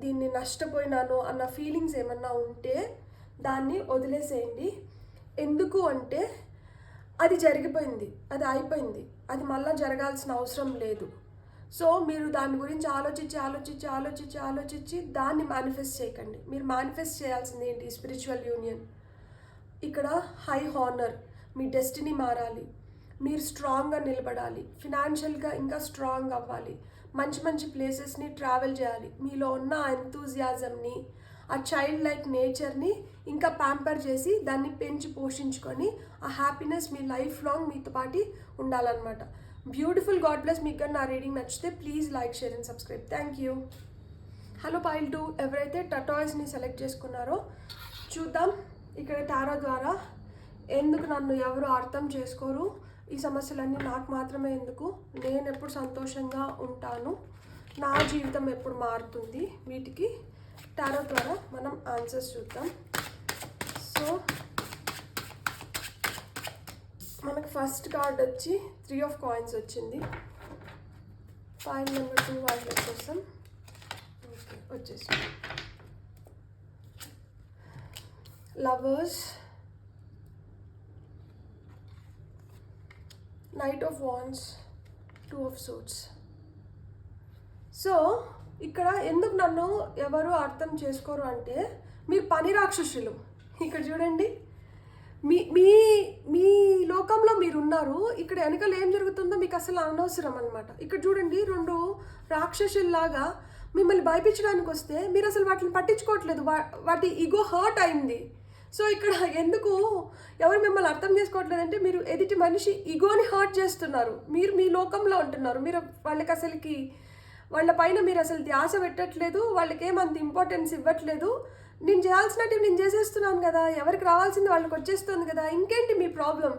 దీన్ని నష్టపోయినాను అన్న ఫీలింగ్స్ ఏమన్నా ఉంటే దాన్ని వదిలేసేయండి. ఎందుకు అంటే అది జరిగిపోయింది, అది అయిపోయింది, అది మళ్ళీ జరగాల్సిన అవసరం లేదు. సో మీరు దాని గురించి ఆలోచించి దాన్ని మేనిఫెస్ట్ చేయకండి. మీరు మేనిఫెస్ట్ చేయాల్సింది ఏంటి? Spiritual union. ఇక్కడ హై హానర్, మీ డెస్టినీ మారాలి, మీరు స్ట్రాంగ్గా నిలబడాలి, ఫినాన్షియల్గా ఇంకా స్ట్రాంగ్ అవ్వాలి, మంచి మంచి ప్లేసెస్ని ట్రావెల్ చేయాలి, మీలో ఉన్న ఆ ఎంతూజియాజంని, ఆ చైల్డ్ లైక్ నేచర్ని ఇంకా ప్యాంపర్ చేసి దాన్ని పెంచి పోషించుకొని ఆ హ్యాపీనెస్ మీ లైఫ్ లాంగ్ మీతో పాటు ఉండాలన్నమాట. బ్యూటిఫుల్. God bless. మీకు నా రీడింగ్ నచ్చితే please like, share and subscribe. Thank you. Hello pile 2, ఎవరైతే టటాయిస్ని సెలెక్ట్ చేసుకున్నారో చూద్దాం ఇక్కడ టారో ద్వారా ఎందుకు నన్ను ఎవరు అర్థం చేసుకోరు, ఈ సమస్యలన్నీ నాకు మాత్రమే ఎందుకు, నేను ఎప్పుడు సంతోషంగా ఉంటాను, నా జీవితం ఎప్పుడు మారుతుంది, వీటికి టారో ద్వారా మనం ఆన్సర్స్ చూద్దాం. సో మనకు ఫస్ట్ కార్డ్ వచ్చి 3 of Coins వచ్చింది. ఫైల్ నెంబర్ 2 వాళ్ళ కోసం ఓకే వచ్చేసి lovers, Knight of Wands, 2 of Swords. So ఇక్కడ ఎందుకు నన్ను ఎవరు అర్థం చేసుకోరు అంటే మీరు పని రాక్షసులు. ఇక్కడ చూడండి, మీ మీ మీ లోకంలో మీరున్నారు, ఇక్కడ వెనకాల ఏం జరుగుతుందో మీకు అసలు అనవసరం అనమాట. ఇక్కడ చూడండి, 2 రాక్షసుల్లాగా మిమ్మల్ని భయపించడానికి వస్తే మీరు అసలు వాటిని పట్టించుకోవట్లేదు, వాటి ఈగో హర్ట్ అయింది. సో ఇక్కడ ఎందుకు ఎవరు మిమ్మల్ని అర్థం చేసుకోవట్లేదంటే మీరు ఎదుటి మనిషి ఈగోని హర్ట్ చేస్తున్నారు, మీరు మీ లోకంలో ఉంటున్నారు, మీరు వాళ్ళకి అసలుకి వాళ్ళ పైన మీరు అసలు ధ్యాస పెట్టట్లేదు, వాళ్ళకి ఏమంత ఇంపార్టెన్స్ ఇవ్వట్లేదు. నేను చేయాల్సినట్టు నేను చేసేస్తున్నాను కదా, ఎవరికి రావాల్సింది వాళ్ళకి వచ్చేస్తుంది కదా, ఇంకేంటి మీ ప్రాబ్లం?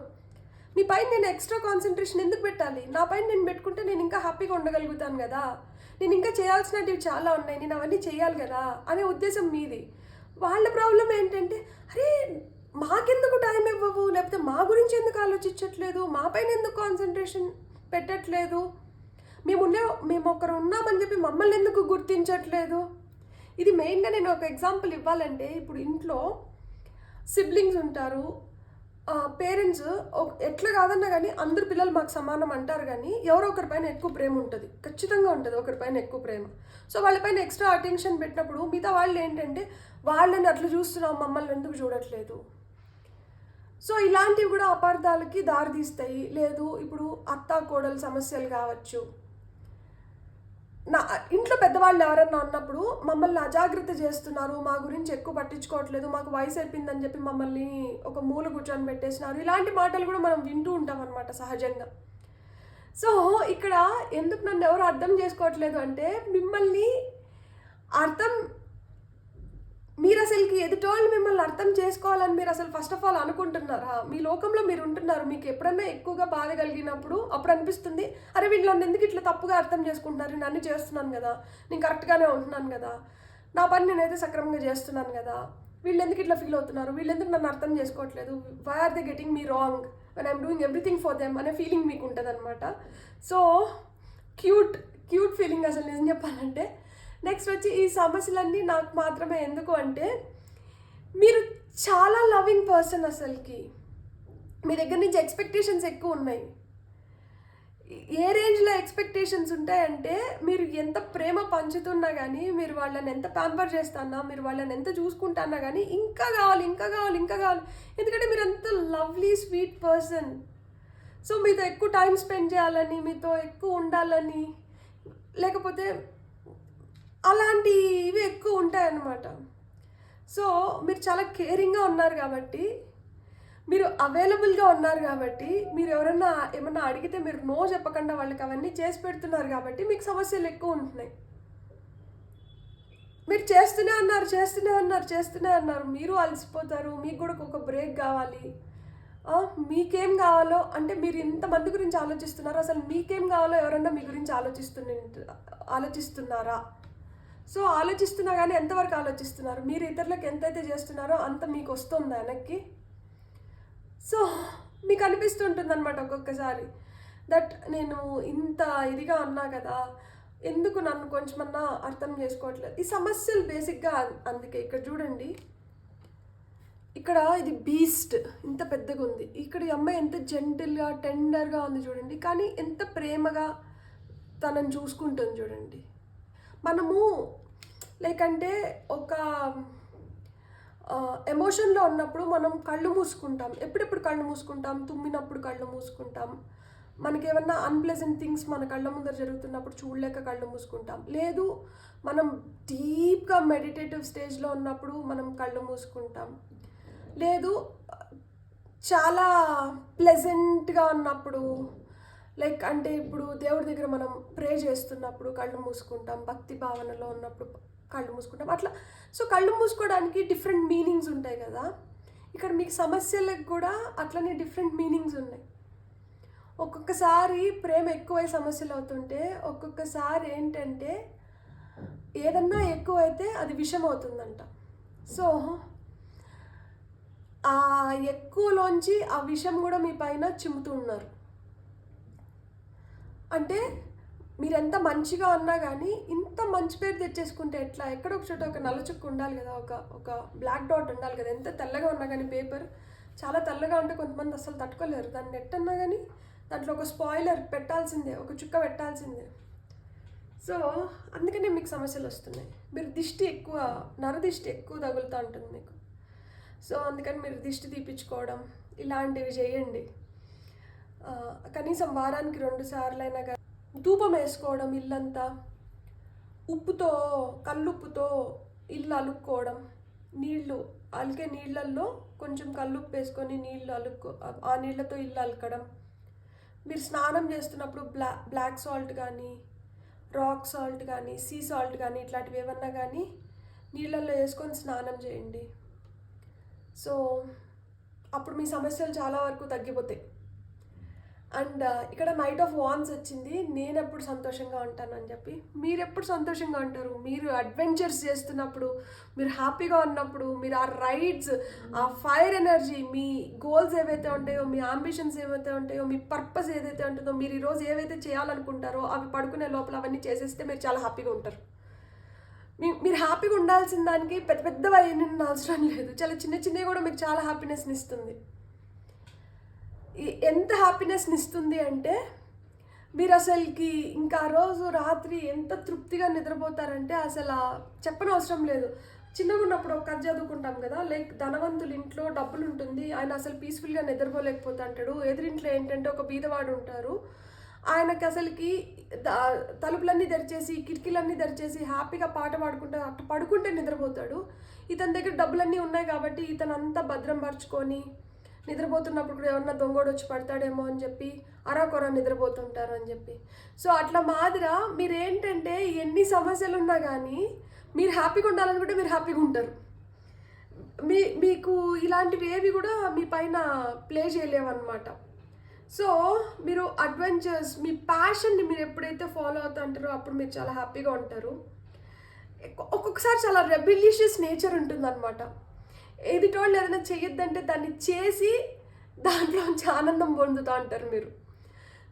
మీ పైన నేను ఎక్స్ట్రా కాన్సన్ట్రేషన్ ఎందుకు పెట్టాలి? నా పైన నేను పెట్టుకుంటే నేను ఇంకా హ్యాపీగా ఉండగలుగుతాను కదా, నేను ఇంకా చేయాల్సినవి చాలా ఉన్నాయి, నేను అవన్నీ చేయాలి కదా అనే ఉద్దేశం మీది. వాళ్ళ ప్రాబ్లం ఏంటంటే, అరే మాకెందుకు టైం ఇవ్వవు, లేకపోతే మా గురించి ఎందుకు ఆలోచించట్లేదు, మా పైన ఎందుకు కాన్సన్ట్రేషన్ పెట్టట్లేదు, మేము ఒకరు ఉన్నామని చెప్పి మమ్మల్ని ఎందుకు గుర్తించట్లేదు. ఇది మెయిన్గా నేను ఒక ఎగ్జాంపుల్ ఇవ్వాలంటే, ఇప్పుడు ఇంట్లో సిబ్లింగ్స్ ఉంటారు, పేరెంట్స్ ఎట్లా కాదన్నా కానీ అందరు పిల్లలు మాకు సమానం అంటారు, కానీ ఎవరో ఒకరిపైన ఎక్కువ ప్రేమ ఉంటుంది, ఖచ్చితంగా ఉంటుంది ఒకరిపైన ఎక్కువ ప్రేమ. సో వాళ్ళపైన ఎక్స్ట్రా అటెన్షన్ పెట్టినప్పుడు మిగతా వాళ్ళు ఏంటంటే వాళ్ళని అట్లా చూస్తున్నాం, మమ్మల్ని ఎందుకు చూడట్లేదు. సో ఇలాంటివి కూడా అపార్థాలకి దారితీస్తాయి. లేదు ఇప్పుడు అత్తా కోడలు సమస్యలు కావచ్చు, ఇంట్లో పెద్దవాళ్ళు ఎవరన్నా ఉన్నప్పుడు మమ్మల్ని అజాగ్రత్త చేస్తున్నారు, మా గురించి ఎక్కువ పట్టించుకోవట్లేదు, మాకు వయసు అయిపోయిందని చెప్పి మమ్మల్ని ఒక మూల కూర్చొని పెట్టేసినారు, ఇలాంటి మాటలు కూడా మనం వింటూ ఉంటాం అన్నమాట సహజంగా. సో ఇక్కడ ఎందుకు నన్ను ఎవరు అర్థం చేసుకోవట్లేదు అంటే, మిమ్మల్ని మీరు అసలుకి ఎదుటోళ్ళు మిమ్మల్ని అర్థం చేసుకోవాలని మీరు అసలు ఫస్ట్ ఆఫ్ ఆల్ అనుకుంటున్నారా? మీ లోకంలో మీరు ఉంటున్నారు, మీకు ఎప్పుడన్నా ఎక్కువగా బాధ కలిగినప్పుడు అప్పుడు అనిపిస్తుంది, అరే వీళ్ళు నన్ను ఎందుకు ఇట్లా తప్పుగా అర్థం చేసుకుంటున్నారు, నేను అన్నీ చేస్తున్నాను కదా, నేను కరెక్ట్గానే ఉంటున్నాను కదా, నా పని నేనైతే సక్రమంగా చేస్తున్నాను కదా, వీళ్ళు ఎందుకు ఇట్లా ఫీల్ అవుతున్నారు, వీళ్ళు ఎందుకు నన్ను అర్థం చేసుకోవట్లేదు, why are they getting me wrong when I'm doing everything for them అనే ఫీలింగ్ మీకు ఉంటుంది అనమాట. సో క్యూట్ ఫీలింగ్ అసలు నిజం చెప్పాలంటే. నెక్స్ట్ వచ్చి ఈ సమస్యలన్నీ నాకు మాత్రమే ఎందుకు అంటే, మీరు చాలా లవింగ్ పర్సన్, అసలుకి మీ దగ్గర నుంచి ఎక్స్పెక్టేషన్స్ ఎక్కువ ఉన్నాయి. ఏ రేంజ్లో ఎక్స్పెక్టేషన్స్ ఉంటాయంటే, మీరు ఎంత ప్రేమ పంచుతున్నా కానీ, మీరు వాళ్ళని ఎంత ప్యాంపర్ చేస్తున్నా, మీరు వాళ్ళని ఎంత చూసుకుంటున్నా కానీ ఇంకా కావాలి, ఇంకా కావాలి, ఇంకా కావాలి. ఎందుకంటే మీరు ఎంత లవ్లీ స్వీట్ పర్సన్. సో మీతో ఎక్కువ టైం స్పెండ్ చేయాలని, మీతో ఎక్కువ ఉండాలని, లేకపోతే అలాంటివి ఎక్కువ ఉంటాయన్నమాట. సో మీరు చాలా కేరింగ్గా ఉన్నారు కాబట్టి, మీరు అవైలబుల్గా ఉన్నారు కాబట్టి, మీరు ఎవరన్నా ఏమన్నా అడిగితే మీరు నో చెప్పకుండా వాళ్ళకి అవన్నీ చేసి పెడుతున్నారు కాబట్టి మీకు సమస్యలు ఎక్కువ ఉంటున్నాయి. మీరు చేస్తూనే అన్నారు, మీరు అలసిపోతారు, మీకు కూడా ఒక బ్రేక్ కావాలి. మీకేం కావాలో అంటే, మీరు ఇంతమంది గురించి ఆలోచిస్తున్నారు, అసలు మీకేం కావాలో ఎవరన్నా మీ గురించి ఆలోచిస్తున్నారా? సో ఆలోచిస్తున్నా కానీ ఎంతవరకు ఆలోచిస్తున్నారు? మీరు ఇతరులకు ఎంతైతే చేస్తున్నారో అంత మీకు వస్తుందా వెనక్కి? సో మీకు మీకు అనిపిస్తుంటుంది అనమాట ఒక్కొక్కసారి, దట్ నేను ఇంత ఇదిగా అన్నా కదా, ఎందుకు నన్ను కొంచెమన్నా అర్థం చేసుకోవట్లేదు. ఈ సమస్యలు బేసిక్గా అందుకే. ఇక్కడ చూడండి, ఇక్కడ ఇది బీస్ట్ ఇంత పెద్దగా ఉంది, ఇక్కడ ఈ అమ్మాయి ఎంత జెంటిల్గా టెండర్గా ఉంది చూడండి, కానీ ఎంత ప్రేమగా తనని చూసుకుంటుంది చూడండి. మనము లైక్ అంటే ఒక ఎమోషన్లో ఉన్నప్పుడు మనం కళ్ళు మూసుకుంటాం. ఎప్పుడెప్పుడు కళ్ళు మూసుకుంటాం? తుమ్మినప్పుడు కళ్ళు మూసుకుంటాం, మనకేమన్నా అన్ప్లెజెంట్ థింగ్స్ మన కళ్ళ ముందర జరుగుతున్నప్పుడు చూడలేక కళ్ళు మూసుకుంటాం. లేదు, మనం డీప్గా మెడిటేటివ్ స్టేజ్లో ఉన్నప్పుడు మనం కళ్ళు మూసుకుంటాం. లేదు, చాలా ప్లెజెంట్గా ఉన్నప్పుడు, లైక్ అంటే ఇప్పుడు దేవుడి దగ్గర మనం ప్రే చేస్తున్నప్పుడు కళ్ళు మూసుకుంటాం, భక్తి భావనలో ఉన్నప్పుడు కళ్ళు మూసుకుంటాం, అట్లా. సో కళ్ళు మూసుకోవడానికి డిఫరెంట్ మీనింగ్స్ ఉంటాయి కదా. ఇక్కడ మీకు సమస్యలకు కూడా అట్లనే డిఫరెంట్ మీనింగ్స్ ఉన్నాయి. ఒక్కొక్కసారి ప్రేమ ఎక్కువై సమస్యలు అవుతుంటే, ఒక్కొక్కసారి ఏంటంటే ఏదన్నా ఎక్కువైతే అది విషం అవుతుందంట. సో ఆ ఎక్కువలోంచి ఆ విషం కూడా మీ పైన చిమ్ముతూ ఉన్నారు. అంటే మీరు ఎంత మంచిగా ఉన్నా కానీ ఇంత మంచి పేరు తెచ్చేసుకుంటే ఎట్లా? ఎక్కడో ఒక చోట ఒక నల్ల చుక్క ఉండాలి కదా, ఒక బ్లాక్ డాట్ ఉండాలి కదా. ఎంత తెల్లగా ఉన్నా కానీ పేపర్ చాలా తెల్లగా ఉంటే కొంతమంది అసలు తట్టుకోలేరు. దాన్ని నెట్ అన్నా కానీ దాంట్లో ఒక స్పాయిలర్ పెట్టాల్సిందే, ఒక చుక్క పెట్టాల్సిందే. సో అందుకనే మీకు సమస్యలు వస్తున్నాయి. మీరు దిష్టి ఎక్కువ, నరదిష్టి ఎక్కువ తగులుతూ ఉంటుంది మీకు. సో అందుకని మీరు దిష్టి తీపించుకోవడం ఇలాంటివి చేయండి. కనీసం వారానికి 2 సార్లైనా కానీ ధూపం వేసుకోవడం, ఇల్లంతా ఉప్పుతో, కల్లుప్పుతో ఇల్లు అలుక్కోవడం, నీళ్ళు అలికే నీళ్ళల్లో కొంచెం కల్లుప్పు వేసుకొని నీళ్ళు ఆ నీళ్ళతో ఇల్లు అలకడం. మీరు స్నానం చేస్తున్నప్పుడు బ్లాక్ సాల్ట్ కానీ, రాక్ సాల్ట్ కానీ, సీ సాల్ట్ కానీ ఇట్లాంటివి ఏమన్నా కానీ నీళ్ళల్లో వేసుకొని స్నానం చేయండి. సో అప్పుడు మీ సమస్యలు చాలా వరకు తగ్గిపోతాయి. అండ్ ఇక్కడ నైట్ ఆఫ్ వాన్స్ వచ్చింది. నేను ఎప్పుడు సంతోషంగా ఉంటానని చెప్పి, మీరు ఎప్పుడు సంతోషంగా ఉంటారు? మీరు అడ్వెంచర్స్ చేస్తున్నప్పుడు, మీరు హ్యాపీగా ఉన్నప్పుడు, మీరు ఆ రైడ్స్, ఆ ఫైర్ ఎనర్జీ, మీ గోల్స్ ఏవైతే ఉంటాయో, మీ అంబిషన్స్ ఏవైతే ఉంటాయో, మీ పర్పస్ ఏదైతే ఉంటుందో, మీరు ఈరోజు ఏవైతే చేయాలనుకుంటారో అవి పడుకునే లోపల అవన్నీ చేసేస్తే మీరు చాలా హ్యాపీగా ఉంటారు. మీరు హ్యాపీగా ఉండాల్సిన దానికి పెద్ద పెద్దగా ఏమీ అవసరం లేదు. చాలా చిన్న చిన్నవి కూడా మీకు చాలా హ్యాపీనెస్ని ఇస్తుంది. ఎంత హ్యాపీనెస్ని ఇస్తుంది అంటే, మీరు అసలుకి ఇంకా రోజు రాత్రి ఎంత తృప్తిగా నిద్రపోతారంటే అసలు చెప్పనవసరం లేదు. చిన్నగా ఉన్నప్పుడు ఒక కథ చదువుకుంటాం కదా, లైక్ ధనవంతుల ఇంట్లో డబ్బులు ఉంటుంది, ఆయన అసలు పీస్ఫుల్గా నిద్రపోలేకపోతా అంటాడు. ఎదురింట్లో ఏంటంటే ఒక బీదవాడు ఉంటారు, ఆయనకి అసలుకి తలుపులన్నీ తెరిచేసి కిటికీలన్నీ తెరిచేసి హ్యాపీగా పాట పాడుకుంటూ అట్లా పడుకుంటే నిద్రపోతాడు. ఇతని దగ్గర డబ్బులన్నీ ఉన్నాయి కాబట్టి ఇతను అంతా భద్రం పరుచుకొని నిద్రపోతున్నప్పుడు కూడా ఎవరన్నా దొంగోడు వచ్చి పడతాడేమో అని చెప్పి అరాకొర నిద్రపోతుంటారు అని చెప్పి. సో అట్లా మాదిరా మీరేంటంటే ఎన్ని సమస్యలు ఉన్నా కానీ మీరు హ్యాపీగా ఉండాలనుకుంటే మీరు హ్యాపీగా ఉంటారు. మీకు ఇలాంటివి ఏవి కూడా మీ పైన ప్లే చేయలేవన్నమాట. సో మీరు అడ్వెంచర్స్, మీ ప్యాషన్ని మీరు ఎప్పుడైతే ఫాలో అవుతుంటారో అప్పుడు మీరు చాలా హ్యాపీగా ఉంటారు. ఒక్కొక్కసారి చాలా రెబిలిషియస్ నేచర్ ఉంటుందన్నమాట. ఎదుటోళ్ళు ఏదైనా చేయొద్దంటే దాన్ని చేసి దాంట్లోంచి ఆనందం పొందుతూ ఉంటారు మీరు.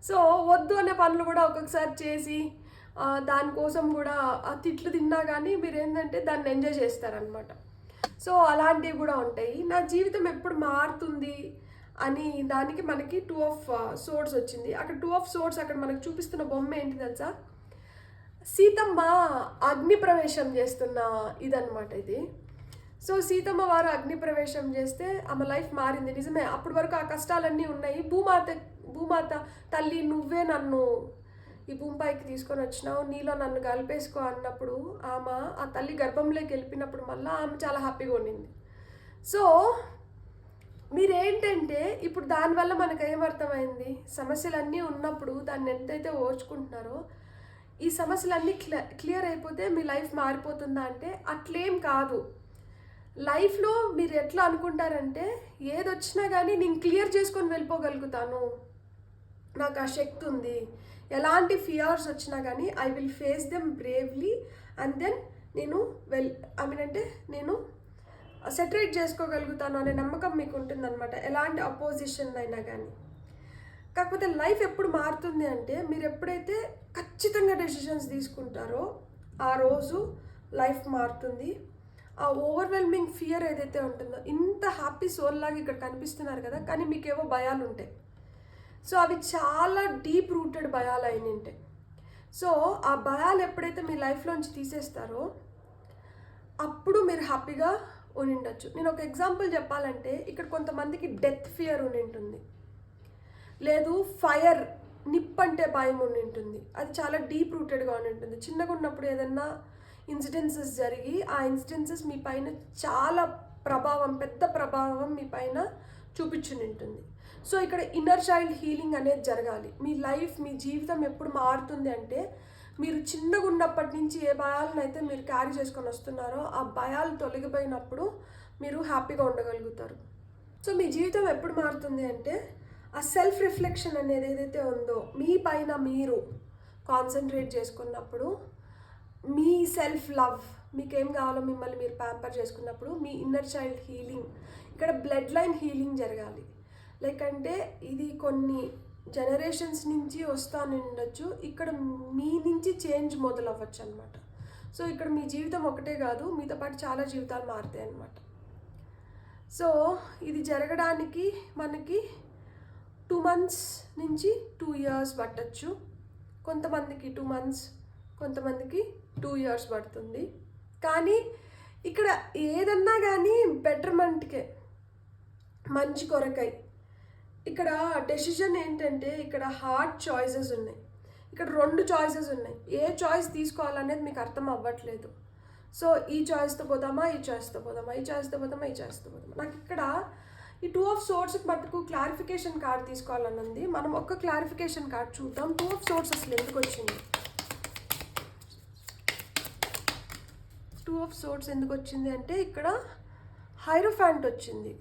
సో వద్దు అనే పనులు కూడా ఒక్కొక్కసారి చేసి దానికోసం కూడా ఆ తిట్లు తిన్నా కానీ మీరు ఏంటంటే దాన్ని ఎంజాయ్ చేస్తారనమాట. సో అలాంటివి కూడా ఉంటాయి. నా జీవితం ఎప్పుడు మారుతుంది అని దానికి మనకి 2 ఆఫ్ సోర్డ్స్ వచ్చింది. అక్కడ 2 ఆఫ్ సోర్డ్స్ అక్కడ మనకు చూపిస్తున్న బొమ్మ ఏంటి తెలుసా? సీతమ్మ అగ్ని ప్రవేశం చేస్తున్న ఇదన్నమాట ఇది. సో సీతమ్మ వారు అగ్ని ప్రవేశం చేస్తే ఆమె లైఫ్ మారింది. నిజమే, అప్పటి వరకు ఆ కష్టాలన్నీ ఉన్నాయి. భూమాత తల్లి నువ్వే నన్ను ఈ భూమిపైకి తీసుకొని వచ్చినావు, నీలో నన్ను కలిపేసుకో అన్నప్పుడు ఆమె ఆ తల్లి గర్భంలోకి వెళ్ళినప్పుడు మళ్ళీ ఆమె చాలా హ్యాపీగా ఉండింది. సో మీరేంటంటే ఇప్పుడు దానివల్ల మనకు ఏమర్థమైంది? సమస్యలన్నీ ఉన్నప్పుడు దాన్ని ఎంతైతే ఓర్చుకుంటున్నారో ఈ సమస్యలన్నీ క్లియర్ అయిపోతే మీ లైఫ్ మారిపోతుందా అంటే అట్లేం కాదు. లైఫ్లో మీరు ఎట్లా అనుకుంటారంటే ఏదొచ్చినా కానీ నేను క్లియర్ చేసుకొని వెళ్ళిపోగలుగుతాను, నాకు ఆ శక్తి ఉంది, ఎలాంటి ఫియర్స్ వచ్చినా కానీ I will face them bravely and then నేను నేను సెటరేట్ చేసుకోగలుగుతాను అనే నమ్మకం మీకు ఉంటుందన్నమాట, ఎలాంటి అపోజిషన్ అయినా కానీ. కాకపోతే లైఫ్ ఎప్పుడు మారుతుంది అంటే మీరు ఎప్పుడైతే ఖచ్చితంగా డెసిషన్స్ తీసుకుంటారో ఆ రోజు లైఫ్ మారుతుంది. ఆ ఓవర్వెల్మింగ్ ఫియర్ ఏదైతే ఉంటుందో, ఇంత హ్యాపీ సోల్ లాగా ఇక్కడ కనిపిస్తున్నారు కదా, కానీ మీకేవో భయాలు ఉంటాయి. సో అవి చాలా డీప్ రూటెడ్ భయాలు అయిన ఉంటాయి. సో ఆ భయాలు ఎప్పుడైతే మీ లైఫ్లోంచి తీసేస్తారో అప్పుడు మీరు హ్యాపీగా ఉండిండొచ్చు. నేను ఒక ఎగ్జాంపుల్ చెప్పాలంటే, ఇక్కడ కొంతమందికి డెత్ ఫియర్ ఉండింటుంది, లేదు ఫైర్ నిప్పంటే భయం ఉండింటుంది. అది చాలా డీప్ రూటెడ్గా ఉండింటుంది. చిన్నగా ఉన్నప్పుడు ఏదన్నా ఇన్సిడెన్సెస్ జరిగి ఆ ఇన్సిడెన్సెస్ మీ పైన చాలా పెద్ద ప్రభావం మీ పైన చూపించుని ఉంటుంది. సో ఇక్కడ ఇన్నర్ చైల్డ్ హీలింగ్ అనేది జరగాలి. మీ లైఫ్, మీ జీవితం ఎప్పుడు మారుతుంది అంటే, మీరు చిన్నగా ఉన్నప్పటి నుంచి ఏ భయాలను అయితే మీరు క్యారీ చేసుకొని వస్తున్నారో ఆ భయాలు తొలగిపోయినప్పుడు మీరు హ్యాపీగా ఉండగలుగుతారు. సో మీ జీవితం ఎప్పుడు మారుతుంది అంటే, ఆ సెల్ఫ్ రిఫ్లెక్షన్ అనేది ఏదైతే ఉందో మీ పైన మీరు కాన్సన్ట్రేట్ చేసుకున్నప్పుడు, మీ సెల్ఫ్ లవ్, మీకేం కావాలో మిమ్మల్ని మీరు ప్యాంపర్ చేసుకున్నప్పుడు, మీ ఇన్నర్ చైల్డ్ హీలింగ్, ఇక్కడ బ్లడ్ లైన్ హీలింగ్ జరగాలి. లైక్ అంటే ఇది కొన్ని జనరేషన్స్ నుంచి వస్తాను ఉండొచ్చు, ఇక్కడ మీ నుంచి చేంజ్ మొదలవ్వచ్చు అనమాట. సో ఇక్కడ మీ జీవితం ఒకటే కాదు, మీతో పాటు చాలా జీవితాలు మారుతాయి అన్నమాట. సో ఇది జరగడానికి మనకి 2 months నుంచి 2 years పట్టచ్చు. కొంతమందికి 2 months, కొంతమందికి 2 years పడుతుంది. కానీ ఇక్కడ ఏదన్నా కానీ బెటర్మెంట్కే, మంచి కొరకై. ఇక్కడ డెసిషన్ ఏంటంటే, ఇక్కడ హార్డ్ చాయిసెస్ ఉన్నాయి. ఇక్కడ 2 choices ఉన్నాయి. ఏ చాయిస్ తీసుకోవాలనేది మీకు అర్థం అవ్వట్లేదు. సో ఈ చాయిస్తో పోదామా, ఈ చాయిస్తో పోదామా, ఈ చాయిస్తో పోదామా, ఈ చాయిస్తో పోదామా. నాకు ఇక్కడ ఈ 2 of Swords మటుకు క్లారిఫికేషన్ కార్డ్ తీసుకోవాలని ఉంది. మనం ఒక్క క్లారిఫికేషన్ కార్డ్ చూద్దాం. 2 of Swords అసలు ఎందుకు వచ్చింది, 2 of Swords ఎందుకు వచ్చింది అంటే, ఇక్కడ హైరోఫాంట్ వచ్చింది.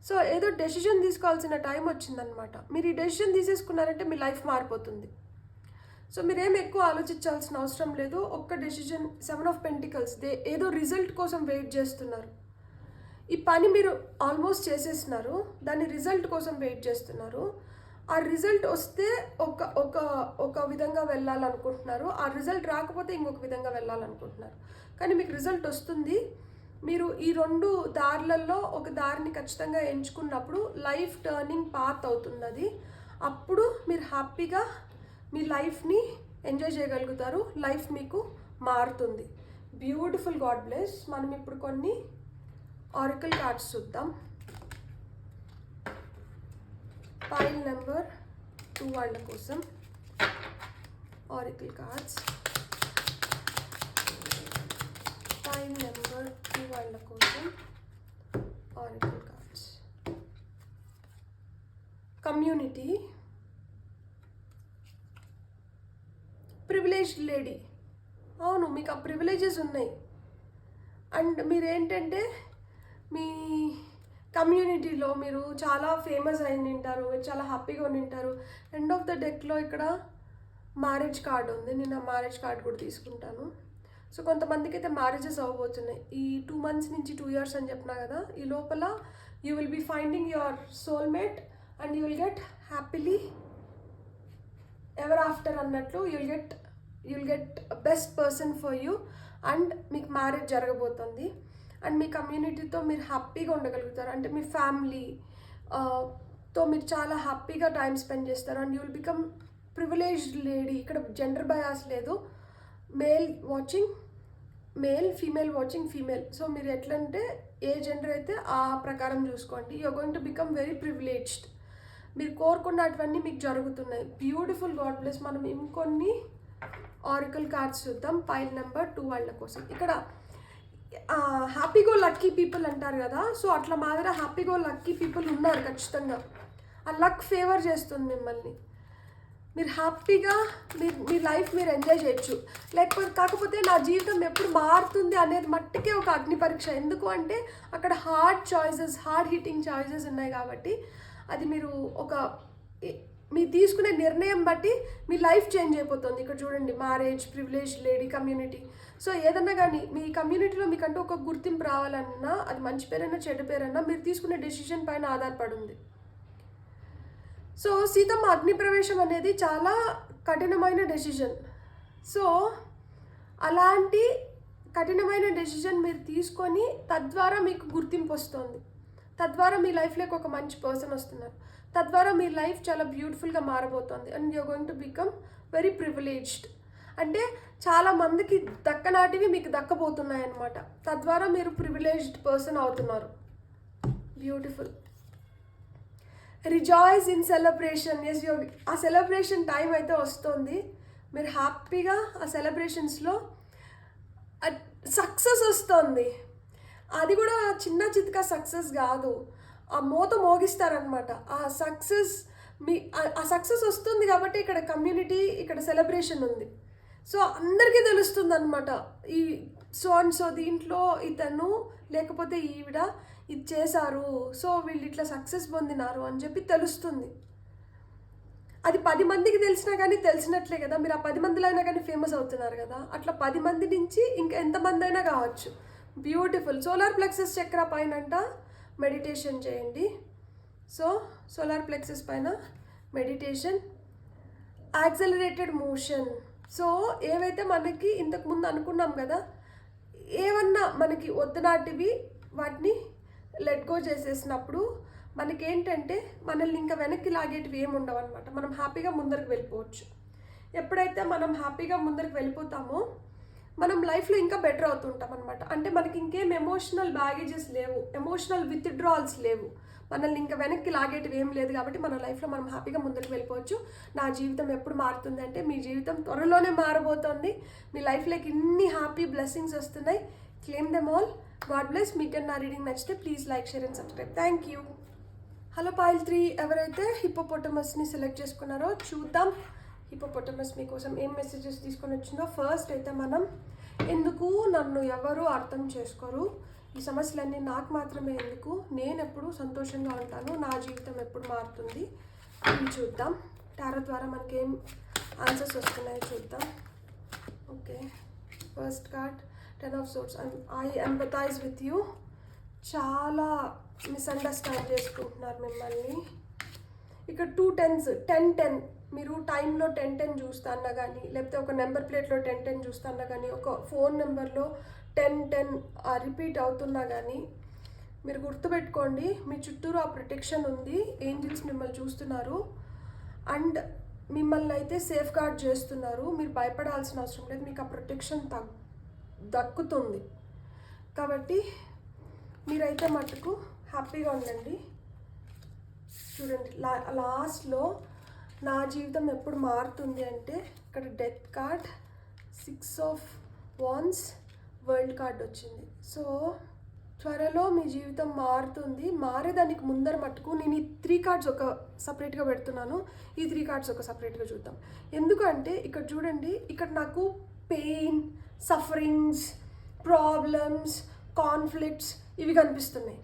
సో ఏదో డెసిషన్ తీసుకోవాల్సిన టైం వచ్చిందనమాట. మీరు ఈ డెసిషన్ తీసేసుకున్నారంటే మీ లైఫ్ మారిపోతుంది. సో మీరేం ఎక్కువ ఆలోచించాల్సిన అవసరం లేదు. ఒక్క డెసిషన్. 7 of Pentacles, ఏదో రిజల్ట్ కోసం వెయిట్ చేస్తున్నారు. ఈ పని మీరు ఆల్మోస్ట్ చేసేస్తున్నారు, దాని రిజల్ట్ కోసం వెయిట్ చేస్తున్నారు. ఆ రిజల్ట్ వస్తే ఒక విధంగా వెళ్ళాలనుకుంటున్నారు, ఆ రిజల్ట్ రాకపోతే ఇంకొక విధంగా వెళ్ళాలనుకుంటున్నారు. కానీ మీకు రిజల్ట్ వస్తుంది. మీరు ఈ 2 దారులలో ఒక దారిని ఖచ్చితంగా ఎంచుకున్నప్పుడు లైఫ్ టర్నింగ్ పాత్ అవుతుంది అది. అప్పుడు మీరు హ్యాపీగా మీ లైఫ్ని ఎంజాయ్ చేయగలుగుతారు. లైఫ్ మీకు మారుతుంది. బ్యూటిఫుల్. God bless. మనం ఇప్పుడు కొన్ని ఆరికల్ కార్డ్స్ చూద్దాం. పైల్ నెంబర్ 2 వాళ్ళ కోసం ఆరికల్ కార్డ్స్. పైల్ నెంబర్ 2 వాళ్ళ కోసం ఆరికల్ కార్డ్స్. Community, privileged lady. అవును, మీకు ఆ ప్రివిలేజెస్ ఉన్నాయి. అండ్ మీరేంటంటే మీ కమ్యూనిటీలో మీరు చాలా ఫేమస్ అయి ఉంటారు, మీరు చాలా హ్యాపీగా ఉంటారు. ఎండ్ ఆఫ్ ద డెక్లో ఇక్కడ మ్యారేజ్ కార్డ్ ఉంది. నేను ఆ మ్యారేజ్ కార్డ్ కూడా తీసుకుంటాను. సో కొంతమందికి అయితే మ్యారేజెస్ అవ్వబోతున్నాయి ఈ 2 months నుంచి 2 years అని చెప్పినా కదా. ఈ లోపల you will be finding your soulmate and you will get happily ever after అన్నట్లు. You'll get best person for you. And మీకు మ్యారేజ్ జరగబోతుంది. అండ్ మీ కమ్యూనిటీతో మీరు హ్యాపీగా ఉండగలుగుతారు. అంటే మీ ఫ్యామిలీ తో మీరు చాలా హ్యాపీగా టైం స్పెండ్ చేస్తారు. And you will become privileged lady. ఇక్కడ జెండర్ బయాస్ లేదు. Male watching male, female watching female. So మీరు ఎట్లంటే ఏ జెండర్ అయితే ఆ ప్రకారం చూసుకోండి. You're going to become very privileged. మీరు కోరుకున్నటువన్నీ మీకు జరుగుతున్నాయి. బ్యూటిఫుల్. God bless. మనం ఇంకొన్ని ఆరికల్ కార్డ్స్ చూద్దాం పైల్ నెంబర్ 2 వాళ్ళ కోసం. ఇక్కడ హ్యాపీ గో లక్కీ పీపుల్ అంటారు కదా. సో అట్లా మాదిరి హ్యాపీ గో లక్కీ పీపుల్ ఉన్నారు ఖచ్చితంగా. ఆ లక్ ఫేవర్ చేస్తుంది మిమ్మల్ని. మీరు హ్యాపీగా మీ లైఫ్ మీరు ఎంజాయ్ చేయొచ్చు. కాకపోతే నా జీవితం ఎప్పుడు మారుతుంది అనేది మట్టికే ఒక అగ్ని పరీక్ష. ఎందుకు అంటే అక్కడ హార్డ్ హిట్టింగ్ చాయిసెస్ ఉన్నాయి కాబట్టి అది మీరు మీరు తీసుకునే నిర్ణయం బట్టి మీ లైఫ్ చేంజ్ అయిపోతుంది. ఇక్కడ చూడండి, marriage, privilege lady, community. So ఏదన్నా కానీ మీ కమ్యూనిటీలో మీకంటూ ఒక గుర్తింపు రావాలన్నా, అది మంచి పేరైనా చెడ్డ పేరైనా, మీరు తీసుకునే డెసిషన్ పైన ఆధారపడి ఉంది. సో సీతమ్మ అగ్నిప్రవేశం అనేది చాలా కఠినమైన డెసిషన్. సో అలాంటి కఠినమైన డెసిషన్ మీరు తీసుకొని తద్వారా మీకు గుర్తింపు వస్తుంది, తద్వారా మీ లైఫ్లోకి ఒక మంచి పర్సన్ వస్తున్నారు, తద్వారా మీ లైఫ్ చాలా బ్యూటిఫుల్గా మారబోతుంది. And you're going to become very privileged. అంటే చాలా మందికి దక్కనాటివి మీకు దక్కబోతున్నాయి అన్నమాట. తద్వారా మీరు ప్రివిలేజ్డ్ పర్సన్ అవుతున్నారు. Beautiful. Rejoice in celebration. Yes, ఆ సెలబ్రేషన్ టైం అయితే వస్తుంది. మీరు హ్యాపీగా ఆ సెలబ్రేషన్స్లో సక్సెస్ వస్తుంది. అది కూడా చిన్న చితక సక్సెస్ కాదు, ఆ మోత మోగిస్తారనమాట. ఆ సక్సెస్ వస్తుంది కాబట్టి ఇక్కడ కమ్యూనిటీ, ఇక్కడ సెలబ్రేషన్ ఉంది. సో అందరికీ తెలుస్తుంది అనమాట, ఈ సో దీంట్లో ఇతను లేకపోతే ఈవిడ ఇది చేశారు, సో వీళ్ళు ఇట్లా సక్సెస్ పొందినారు అని చెప్పి తెలుస్తుంది. అది 10 మందికి తెలిసినా కానీ తెలిసినట్లే కదా, మీరు ఆ 10 మందిలో అయినా కానీ ఫేమస్ అవుతున్నారు కదా. అట్లా 10 మంది నుంచి ఇంకా ఎంతమంది అయినా కావచ్చు. బ్యూటిఫుల్. సోలార్ ప్లెక్సస్ చక్ర పైన మెడిటేషన్ చేయండి. సో సోలార్ ప్లెక్సస్ పైన మెడిటేషన్. Accelerated motion. సో ఏవైతే మనకి ఇంతకుముందు అనుకున్నాం కదా, ఏమన్నా మనకి వద్దునాటివి వాటిని లెట్ గో చేసేసినప్పుడు మనకేంటంటే మనల్ని ఇంకా వెనక్కి లాగేటివి ఏమి ఉండవు అనమాట. మనం హ్యాపీగా ముందరికి వెళ్ళిపోవచ్చు. ఎప్పుడైతే మనం హ్యాపీగా ముందరికి వెళ్ళిపోతామో మనం లైఫ్లో ఇంకా బెటర్ అవుతుంటాం అనమాట. అంటే మనకి ఇంకేం ఎమోషనల్ బ్యాగేజెస్ లేవు, ఎమోషనల్ విత్డ్రాల్స్ లేవు, మనల్ని ఇంకా వెనక్కి లాగేటివి ఏం లేదు. కాబట్టి మన లైఫ్లో మనం హ్యాపీగా ముందుకు వెళ్ళిపోవచ్చు. నా జీవితం ఎప్పుడు మారుతుంది అంటే, మీ జీవితం త్వరలోనే మారబోతోంది. మీ లైఫ్లోకి ఇన్ని హ్యాపీ బ్లెస్సింగ్స్ వస్తున్నాయి. Claim them all. God bless. మీకు నా రీడింగ్ నచ్చితే please like, share and subscribe. Thank you. Hello foil 3 ఎవరైతే హిప్పోపోటమస్ని సెలెక్ట్ చేసుకున్నారో చూద్దాం హిప్పోపోటమస్ మీకోసం ఏం మెసేజెస్ తీసుకొని వచ్చిందో. ఫస్ట్ అయితే మనం, ఎందుకు నన్ను ఎవరు అర్థం చేసుకోరు, ఈ సమస్యలన్నీ నాకు మాత్రమే ఎందుకు, నేను ఎప్పుడు సంతోషంగా ఉంటాను, నా జీవితం ఎప్పుడు మారుతుంది, ఇవి చూద్దాం. టారో ద్వారా మనకి ఏం ఆన్సర్స్ వస్తున్నాయో చూద్దాం. Okay, first card 10 of Swords. I empathise with you. చాలా మిస్అండర్స్టాండ్ చేసుకుంటున్నారు మిమ్మల్ని. ఇక్కడ 2 10s, 10 మీరు టైంలో 10 చూస్తాన్నా కానీ, లేకపోతే ఒక నెంబర్ ప్లేట్లో 10 చూస్తాన్నా కానీ, ఒక ఫోన్ నెంబర్లో 10 రిపీట్ అవుతున్నా కానీ, మీరు గుర్తుపెట్టుకోండి, మీ చుట్టూరు ఆ ప్రొటెక్షన్ ఉంది. ఏంజిల్స్ మిమ్మల్ని చూస్తున్నారు అండ్ మిమ్మల్ని అయితే సేఫ్ గార్డ్ చేస్తున్నారు. మీరు భయపడాల్సిన అవసరం లేదు, మీకు ఆ ప్రొటెక్షన్ దక్కుతుంది. కాబట్టి మీరైతే మటుకు హ్యాపీగా ఉండండి. చూడండి, లాస్ట్లో నా జీవితం ఎప్పుడు మారుతుంది అంటే, ఇక్కడ death card, 6 of Wands, world card వచ్చింది. సో త్వరలో మీ జీవితం మారుతుంది. మారేదానికి ముందర మటుకు నేను ఈ 3 కార్డ్స్ ఒక సపరేట్గా పెడుతున్నాను. ఈ 3 కార్డ్స్ ఒక సపరేట్గా చూద్దాం. ఎందుకంటే ఇక్కడ చూడండి, ఇక్కడ నాకు పెయిన్, సఫరింగ్స్, ప్రాబ్లమ్స్, కాన్ఫ్లిక్ట్స్ ఇవి కనిపిస్తున్నాయి.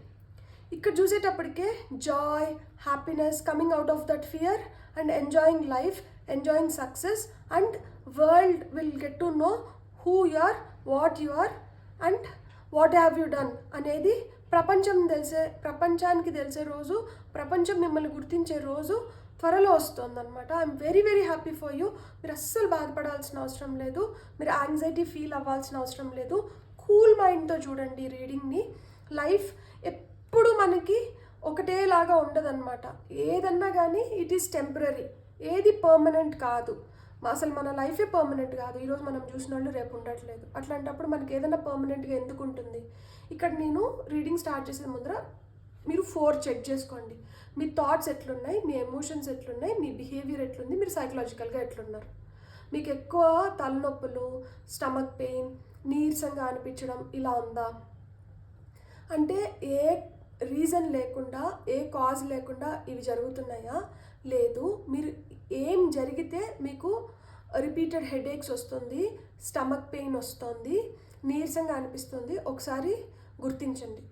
ఇక్కడ చూసేటప్పటికే joy, happiness, coming out of that fear and enjoying life, enjoying success, and world will get to know who you are, what you are and what have you done అనేది ప్రపంచానికి తెలిసే రోజు, ప్రపంచం మిమ్మల్ని గుర్తించే రోజు త్వరలో వస్తుందన్నమాట. I'm very very happy for you. మీరు అస్సలు బాధపడాల్సిన అవసరం లేదు, మీరు యాంగ్జైటీ ఫీల్ అవ్వాల్సిన అవసరం లేదు. కూల్ మైండ్తో చూడండి రీడింగ్ని. లైఫ్ ఎప్పుడు మనకి ఒకటేలాగా ఉండదన్నమాట. ఏదన్నా కానీ ఇట్ ఈస్ టెంపరీ, ఏది పర్మనెంట్ కాదు. అసలు మన లైఫే పర్మనెంట్ కాదు. ఈరోజు మనం చూసిన వాళ్ళు రేపు ఉండట్లేదు. అట్లాంటప్పుడు మనకి ఏదైనా పర్మనెంట్గా ఎందుకు ఉంటుంది? ఇక్కడ నేను రీడింగ్ స్టార్ట్ చేసే ముందర మీరు 4 చెక్ చేసుకోండి. మీ థాట్స్ ఎట్లున్నాయి, మీ ఎమోషన్స్ ఎట్లున్నాయి, మీ బిహేవియర్ ఎట్లుంది, మీరు సైకలాజికల్గా ఎట్లున్నారు. మీకు ఎక్కువ తలనొప్పులు, స్టమక్ పెయిన్, నీరసంగా అనిపించడం ఇలా ఉందా అంటే, ఏ రీజన్ లేకుండా, ఏ కాజ్ లేకుండా ఇవి జరుగుతున్నాయా? లేదు. మీరు ఏం జరిగితే మీకు రిపీటెడ్ హెడేక్స్ వస్తుంది, స్టమక్ పెయిన్ వస్తుంది, నీరసంగా అనిపిస్తుంది, ఒకసారి గుర్తించండి.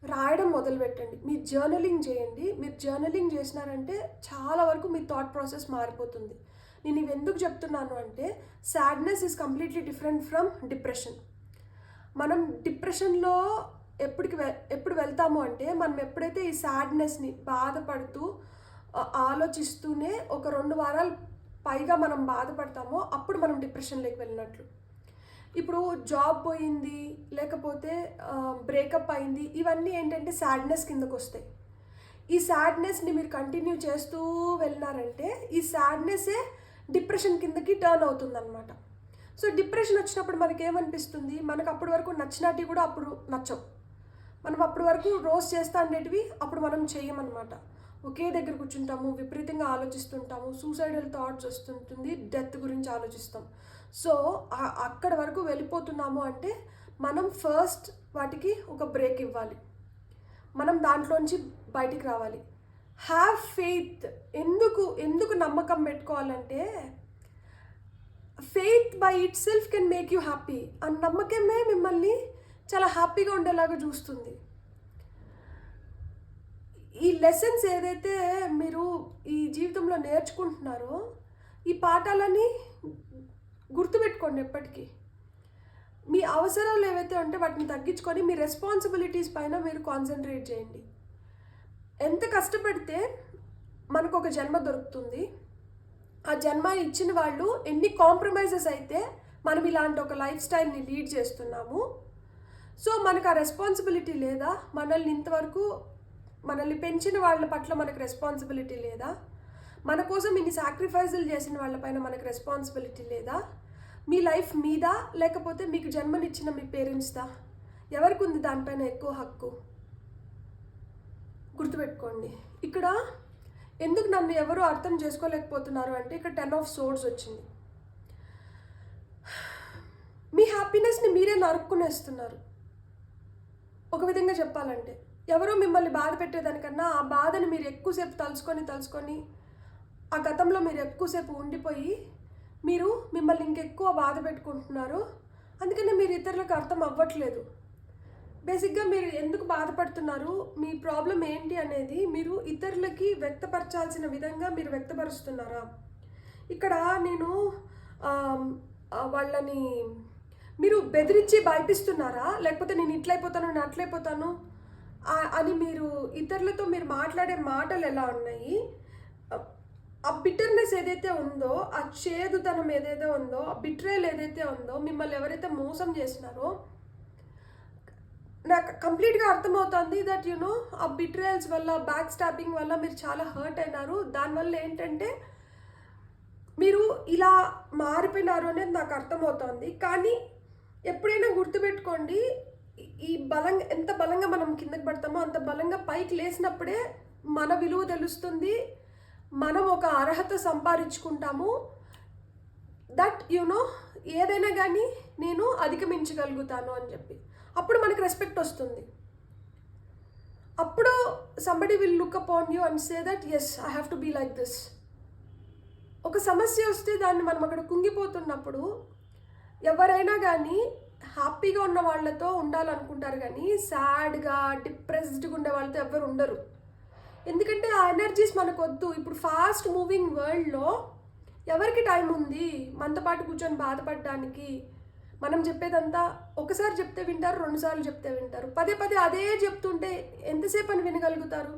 రాయడం మొదలుపెట్టండి. మీరు జర్నలింగ్ చేయండి. మీరు జర్నలింగ్ చేసినారంటే చాలా వరకు మీ థాట్ ప్రాసెస్ మారిపోతుంది. నేను ఇవి ఎందుకు చెప్తున్నాను అంటే sadness is completely different from depression. మనం డిప్రెషన్లో ఎప్పుడు వెళ్తాము అంటే మనం ఎప్పుడైతే ఈ సాడ్నెస్ని బాధపడుతూ ఆలోచిస్తూనే ఒక 2 వారాలు పైగా మనం బాధపడతామో అప్పుడు మనం డిప్రెషన్లోకి వెళ్ళినట్లు. ఇప్పుడు జాబ్ పోయింది, లేకపోతే బ్రేకప్ అయింది, ఇవన్నీ ఏంటంటే సాడ్నెస్ కిందకు వస్తాయి. ఈ సాడ్నెస్ని మీరు కంటిన్యూ చేస్తూ వెళ్ళినారంటే ఈ సాడ్నెస్సే డిప్రెషన్ కిందకి టర్న్ అవుతుందన్నమాట. సో డిప్రెషన్ వచ్చినప్పుడు మనకి ఏమనిపిస్తుంది, మనకు అప్పటి వరకు నచ్చినవి కూడా అప్పుడు నచ్చవు. మనం అప్పటి వరకు రోజు చేస్తా ఉండేటివి అప్పుడు మనం చేయమన్నమాట. ఒకే దగ్గర కూర్చుంటాము, విపరీతంగా ఆలోచిస్తుంటాము, సూసైడల్ థాట్స్ వస్తుంటుంది, డెత్ గురించి ఆలోచిస్తాం. సో అక్కడ వరకు వెళ్ళిపోతున్నాము అంటే మనం ఫస్ట్ వాటికి ఒక బ్రేక్ ఇవ్వాలి, మనం దాంట్లోంచి బయటికి రావాలి. Have faith. ఎందుకు నమ్మకం పెట్టుకోవాలంటే faith by it self can make you happy. ఆ నమ్మకమే మిమ్మల్ని చాలా హ్యాపీగా ఉండేలాగా చూస్తుంది. ఈ లెసన్స్ ఏదైతే మీరు ఈ జీవితంలో నేర్చుకుంటున్నారో ఈ పాఠాలని గుర్తుపెట్టుకోండి ఎప్పటికీ. మీ అవసరాలు ఏవైతే ఉంటే వాటిని తగ్గించుకొని మీ రెస్పాన్సిబిలిటీస్ పైన మీరు కాన్సన్ట్రేట్ చేయండి. ఎంత కష్టపడితే మనకు ఒక జన్మ దొరుకుతుంది. ఆ జన్మ ఇచ్చిన వాళ్ళు ఎన్ని కాంప్రమైజెస్ అయితే మనం ఇలాంటి ఒక లైఫ్ స్టైల్ని లీడ్ చేస్తున్నాము. సో మనకు ఆ రెస్పాన్సిబిలిటీ లేదా? మనల్ని పెంచిన వాళ్ళ పట్ల మనకు రెస్పాన్సిబిలిటీ లేదా? మన కోసం ఇన్ని సాక్రిఫైజులు చేసిన వాళ్ళపైన మనకు రెస్పాన్సిబిలిటీ లేదా? మీ లైఫ్ మీదా లేకపోతే మీకు జన్మనిచ్చిన మీ పేరెంట్స్దా? ఎవరికి ఉంది దానిపైన ఎక్కువ హక్కు? గుర్తుపెట్టుకోండి. ఇక్కడ ఎందుకు నన్ను ఎవరు అర్థం చేసుకోలేకపోతున్నారు అంటే ఇక్కడ 10 of Swords వచ్చింది. మీ హ్యాపీనెస్ని మీరే నరుక్కునేస్తున్నారు. ఒక విధంగా చెప్పాలంటే ఎవరో మిమ్మల్ని బాధ పెట్టేదానికన్నా ఆ బాధని మీరు ఎక్కువసేపు తలుచుకొని ఆ గతంలో మీరు ఎక్కువసేపు ఉండిపోయి మీరు మిమ్మల్ని ఇంకెక్కువ బాధ పెట్టుకుంటున్నారు. అందుకనే మీరు ఇతరులకు అర్థం అవ్వట్లేదు. బేసిక్గా మీరు ఎందుకు బాధపడుతున్నారు, మీ ప్రాబ్లం ఏంటి అనేది మీరు ఇతరులకి వ్యక్తపరచాల్సిన విధంగా మీరు వ్యక్తపరుస్తున్నారా? ఇక్కడ నేను వాళ్ళని మీరు బెదిరించి భయపిస్తున్నారా, లేకపోతే నేను ఇట్లయిపోతాను నేను అట్లయిపోతాను అని మీరు ఇతరులతో మీరు మాట్లాడే మాటలు ఎలా ఉన్నాయి? ఆ బిటర్నెస్ ఏదైతే ఉందో, ఆ చేదుతనం ఏదైతే ఉందో, ఆ బిట్రేల్ ఏదైతే ఉందో, మిమ్మల్ని ఎవరైతే మోసం చేసినారో నాకు కంప్లీట్గా అర్థమవుతుంది దట్ ఆ బిట్రేయల్స్ వల్ల, బ్యాక్ స్టాపింగ్ వల్ల మీరు చాలా హర్ట్ అయినారు. దానివల్ల ఏంటంటే మీరు ఇలా మారిపోయినారు అనేది నాకు అర్థమవుతుంది. కానీ ఎప్పుడైనా గుర్తుపెట్టుకోండి, ఈ ఎంత బలంగా మనం కిందకి పడతామో అంత బలంగా పైకి లేసినప్పుడే మన విలువ తెలుస్తుంది, మనం ఒక అర్హత సంపాదించుకుంటాము. దట్ ఏదైనా కానీ నేను అధిగమించగలుగుతాను అని చెప్పి అప్పుడు మనకు రెస్పెక్ట్ వస్తుంది. అప్పుడు somebody will look upon you and say that yes I have to be like this. ఒక సమస్య వస్తే దాన్ని మనం అక్కడ కుంగిపోతున్నప్పుడు ఎవరైనా కానీ హ్యాపీగా ఉన్న వాళ్ళతో ఉండాలనుకుంటారు, కానీ సాడ్గా డిప్రెస్డ్గా ఉండే వాళ్ళతో ఎవరు ఉండరు. ఎందుకంటే ఆ ఎనర్జీస్ మనకు వద్దు. ఇప్పుడు ఫాస్ట్ మూవింగ్ వరల్డ్లో ఎవరికి టైం ఉంది మనతో పాటు కూర్చొని బాధపడడానికి? మనం చెప్పేదంతా ఒకసారి చెప్తే వింటారు, 2 సార్లు చెప్తే వింటారు. పదే అదే చెప్తుంటే ఎంతసేపు అని వినగలుగుతారు?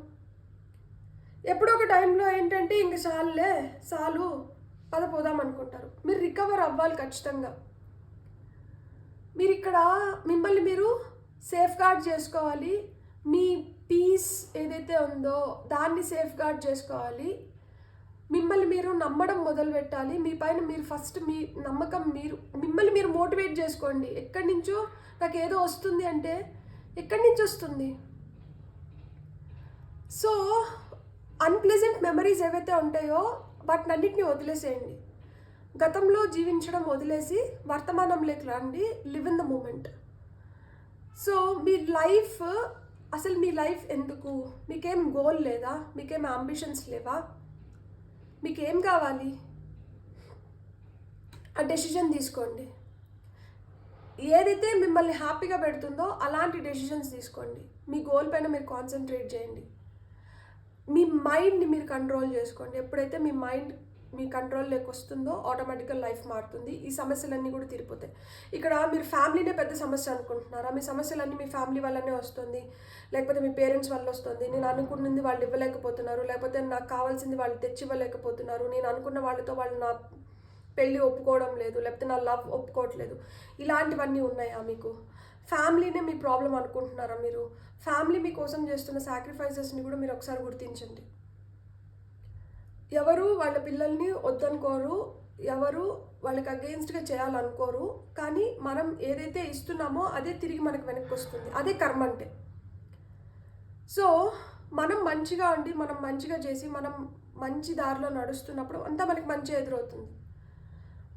ఎప్పుడో ఒక టైంలో ఏంటంటే ఇంక చాలు పోదాం అనుకుంటారు. మీరు రికవర్ అవ్వాలి ఖచ్చితంగా. మీరు ఇక్కడ మిమ్మల్ని మీరు సేఫ్ గార్డ్ చేసుకోవాలి. మీ పీస్ ఏదైతే ఉందో దాన్ని సేఫ్ గార్డ్ చేసుకోవాలి. మిమ్మల్ని మీరు నమ్మడం మొదలు పెట్టాలి. మీ పైన మీరు ఫస్ట్ మీ నమ్మకం, మిమ్మల్ని మీరు మోటివేట్ చేసుకోండి. ఎక్కడి నుంచో నాకు ఏదో వస్తుంది అంటే ఎక్కడి నుంచి వస్తుంది? సో అన్ప్లెజెంట్ మెమరీస్ ఏవైతే ఉంటాయో వాటిని అన్నిటిని వదిలేసేయండి. గతంలో జీవించడం వదిలేసి వర్తమానంలోకి రండి. Live in the moment. So మీ లైఫ్ ఎందుకు? మీకేం గోల్ లేదా? మీకేం అంబిషన్స్ లేవా? మీకేం కావాలి? ఆ డెసిషన్ తీసుకోండి. ఏదైతే మిమ్మల్ని హ్యాపీగా పెడుతుందో అలాంటి డెసిషన్స్ తీసుకోండి. మీ గోల్ పైన మీరు కాన్సన్ట్రేట్ చేయండి. మీ మైండ్ని మీరు కంట్రోల్ చేసుకోండి. ఎప్పుడైతే మీ మైండ్ మీ కంట్రోల్లోకి వస్తుందో ఆటోమేటిక్గా లైఫ్ మారుతుంది. ఈ సమస్యలన్నీ కూడా తీరిపోతాయి. ఇక్కడ మీరు ఫ్యామిలీనే పెద్ద సమస్య అనుకుంటున్నారా? మీ సమస్యలన్నీ మీ ఫ్యామిలీ వల్లనే వస్తుంది, లేకపోతే మీ పేరెంట్స్ వల్ల వస్తుంది. నేను అనుకున్నది వాళ్ళు ఇవ్వలేకపోతున్నారు, లేకపోతే నాకు కావాల్సింది వాళ్ళు తెచ్చి ఇవ్వలేకపోతున్నారు, నేను అనుకున్న వాళ్ళతో వాళ్ళు నా పెళ్ళి ఒప్పుకోవడం లేదు, లేకపోతే నా లవ్ ఒప్పుకోవట్లేదు, ఇలాంటివన్నీ ఉన్నాయా మీకు? ఫ్యామిలీనే మీ ప్రాబ్లం అనుకుంటున్నారా మీరు? ఫ్యామిలీ మీకోసం చేస్తున్న సాక్రిఫైసెస్ని కూడా మీరు ఒకసారి గుర్తించండి. ఎవరు వాళ్ళ పిల్లల్ని వద్దనుకోరు, ఎవరు వాళ్ళకి అగెయిన్స్ట్గా చేయాలనుకోరు, కానీ మనం ఏదైతే ఇస్తున్నామో అదే తిరిగి మనకు వెనక్కి వస్తుంది. అదే కర్మ అంటే. సో మనం మంచిగా ఉండి మనం మంచిగా చేసి మనం మంచి దారిలో నడుస్తున్నప్పుడు అంతా మనకి మంచి ఎదురవుతుంది.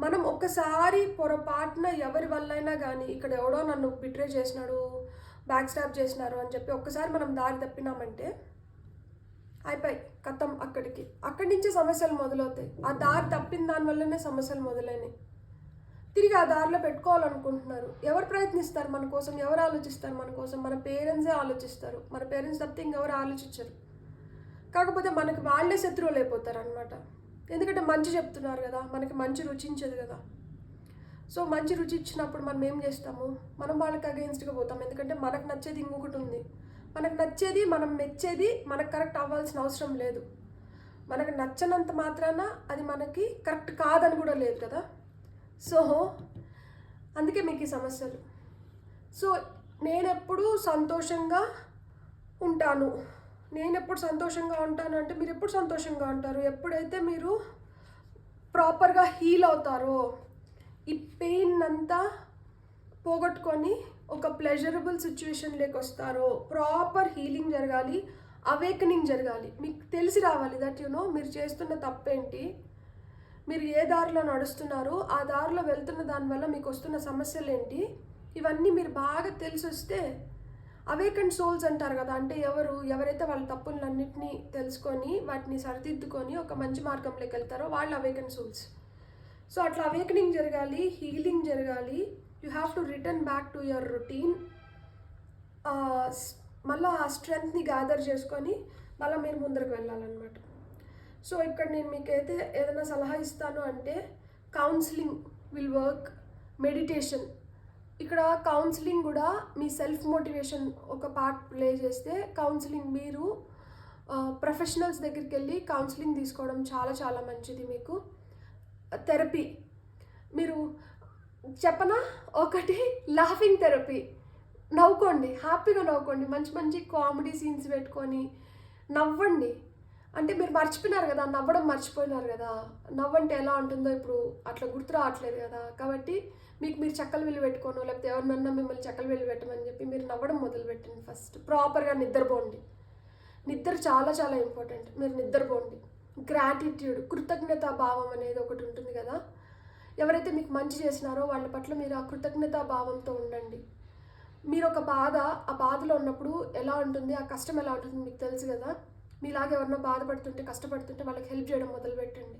మనం ఒక్కసారి పొరపాటున ఎవరి వల్లైనా కానీ ఇక్కడ ఎవడో నన్ను బిట్రే చేసినాడు, బ్యాక్ స్టాప్ చేసినారు అని చెప్పి ఒక్కసారి మనం దారి తప్పినామంటే అయిపోయి కథం. అక్కడి నుంచే సమస్యలు మొదలవుతాయి. ఆ దారి తప్పిన దానివల్లనే సమస్యలు మొదలైనవి. తిరిగి ఆ దారిలో పెట్టుకోవాలనుకుంటున్నారు. ఎవరు ప్రయత్నిస్తారు మన కోసం? ఎవరు ఆలోచిస్తారు మన కోసం? మన పేరెంట్సే ఆలోచిస్తారు. మన పేరెంట్స్ తప్పితే ఇంకెవరు ఆలోచించరు. కాకపోతే మనకి వాళ్ళే శత్రువులు అయిపోతారు అనమాట. ఎందుకంటే మంచి చెప్తున్నారు కదా, మనకి మంచి రుచించదు కదా. సో మంచి రుచి ఇచ్చినప్పుడు మనం ఏం చేస్తాము? మనం వాళ్ళకి అగెయిన్స్ట్గా పోతాం. ఎందుకంటే మనకు నచ్చేది ఇంకొకటి ఉంది. మనకు నచ్చేది మనం మెచ్చేది మనకు కరెక్ట్ అవ్వాల్సిన అవసరం లేదు. మనకు నచ్చనంత మాత్రాన అది మనకి కరెక్ట్ కాదని కూడా లేదు కదా. సో అందుకే మీకు ఈ సమస్యలు. సో నేనెప్పుడు సంతోషంగా ఉంటాను అంటే మీరు ఎప్పుడు సంతోషంగా ఉంటారు? ఎప్పుడైతే మీరు ప్రాపర్గా హీల్ అవుతారో, ఈ పెయిన్ అంతా పోగొట్టుకొని ఒక ప్లెజరబుల్ సిచ్యువేషన్లోకి వస్తారో, ప్రాపర్ హీలింగ్ జరగాలి, అవేకనింగ్ జరగాలి. మీకు తెలిసి రావాలి దట్ మీరు చేస్తున్న తప్పేంటి, మీరు ఏ దారిలో నడుస్తున్నారో, ఆ దారిలో వెళ్తున్న దానివల్ల మీకు వస్తున్న సమస్యలు ఏంటి, ఇవన్నీ మీరు బాగా తెలిసి వస్తే అవేకెండ్ సోల్స్ అంటారు కదా. అంటే ఎవరైతే వాళ్ళ తప్పులన్నింటినీ తెలుసుకొని వాటిని సరిదిద్దుకొని ఒక మంచి మార్గంలోకి వెళ్తారో వాళ్ళు అవేకెండ్ సోల్స్. సో అట్లా అవేకనింగ్ జరగాలి, హీలింగ్ జరగాలి. You have to return back to your routine. మళ్ళీ ఆ స్ట్రెంగ్త్ని గ్యాదర్ చేసుకొని మళ్ళీ మీరు ముందరకు వెళ్ళాలన్నమాట. సో ఇక్కడ నేను మీకైతే ఏదైనా సలహా ఇస్తాను అంటే కౌన్సిలింగ్ విల్ వర్క్, మెడిటేషన్. ఇక్కడ కౌన్సిలింగ్ కూడా మీ సెల్ఫ్ మోటివేషన్ ఒక పార్ట్ ప్లే చేస్తే, కౌన్సిలింగ్ మీరు ప్రొఫెషనల్స్ దగ్గరికి వెళ్ళి కౌన్సిలింగ్ తీసుకోవడం చాలా చాలా మంచిది. మీకు థెరపీ మీరు చెప్పనా, ఒకటి లాఫింగ్ థెరపీ. నవ్వుకోండి, హ్యాపీగా నవ్వుకోండి, మంచి మంచి కామెడీ సీన్స్ పెట్టుకొని నవ్వండి. అంటే మీరు మర్చిపోయినారు కదా, నవ్వడం మర్చిపోయినారు కదా. నవ్వంటే ఎలా ఉంటుందో ఇప్పుడు అట్లా గుర్తు రావట్లేదు కదా. కాబట్టి మీరు చక్కలు వెళ్ళి పెట్టుకోను, లేకపోతే ఎవరినన్నా మిమ్మల్ని చక్కలు వెళ్ళి పెట్టమని చెప్పి మీరు నవ్వడం మొదలుపెట్టండి. ఫస్ట్ ప్రాపర్గా నిద్రపోండి. నిద్ర చాలా చాలా ఇంపార్టెంట్. మీరు నిద్రపోండి. గ్రాటిట్యూడ్, కృతజ్ఞతా భావం అనేది ఒకటి ఉంటుంది కదా. ఎవరైతే మీకు మంచి చేసినారో వాళ్ళ పట్ల మీరు ఆ కృతజ్ఞతా భావంతో ఉండండి. మీరు ఒక బాధ, ఆ బాధలో ఉన్నప్పుడు ఎలా ఉంటుంది, ఆ కష్టం ఎలా ఉంటుంది మీకు తెలుసు కదా. మీలాగా ఎవరన్నా బాధపడుతుంటే, కష్టపడుతుంటే వాళ్ళకి హెల్ప్ చేయడం మొదలుపెట్టండి.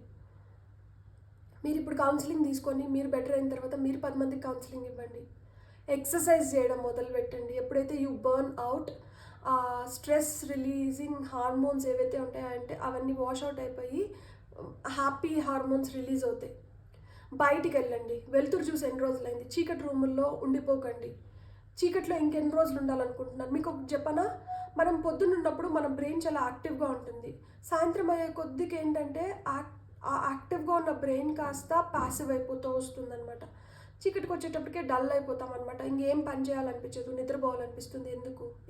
మీరు ఇప్పుడు కౌన్సిలింగ్ తీసుకొని మీరు బెటర్ అయిన తర్వాత మీరు 10 మందికి కౌన్సిలింగ్ ఇవ్వండి. ఎక్సర్సైజ్ చేయడం మొదలుపెట్టండి. ఎప్పుడైతే you burn out, stress releasing hormones ఏవైతే ఉంటాయంటే అవన్నీ వాష్ అవుట్ అయిపోయి హ్యాపీ హార్మోన్స్ రిలీజ్ అవుతాయి. బయటికి వెళ్ళండి. వెలుతురు చూసి ఎన్ని రోజులైంది. చీకటి రూముల్లో ఉండిపోకండి. చీకట్లో ఇంకెన్ని రోజులు ఉండాలనుకుంటున్నారు? మీకు ఒక చెప్పనా, మనం పొద్దున్నున్నప్పుడు మన బ్రెయిన్ చాలా యాక్టివ్గా ఉంటుంది. సాయంత్రం అయ్యే కొద్దికి ఏంటంటే ఆ యాక్టివ్గా ఉన్న బ్రెయిన్ కాస్త ప్యాసివ్ అయిపోతూ వస్తుందన్నమాట. చీకటికి వచ్చేటప్పటికే డల్ అయిపోతాం అనమాట. ఇంకేం పని చేయాలనిపించదు, నిద్రపోవాలనిపిస్తుంది.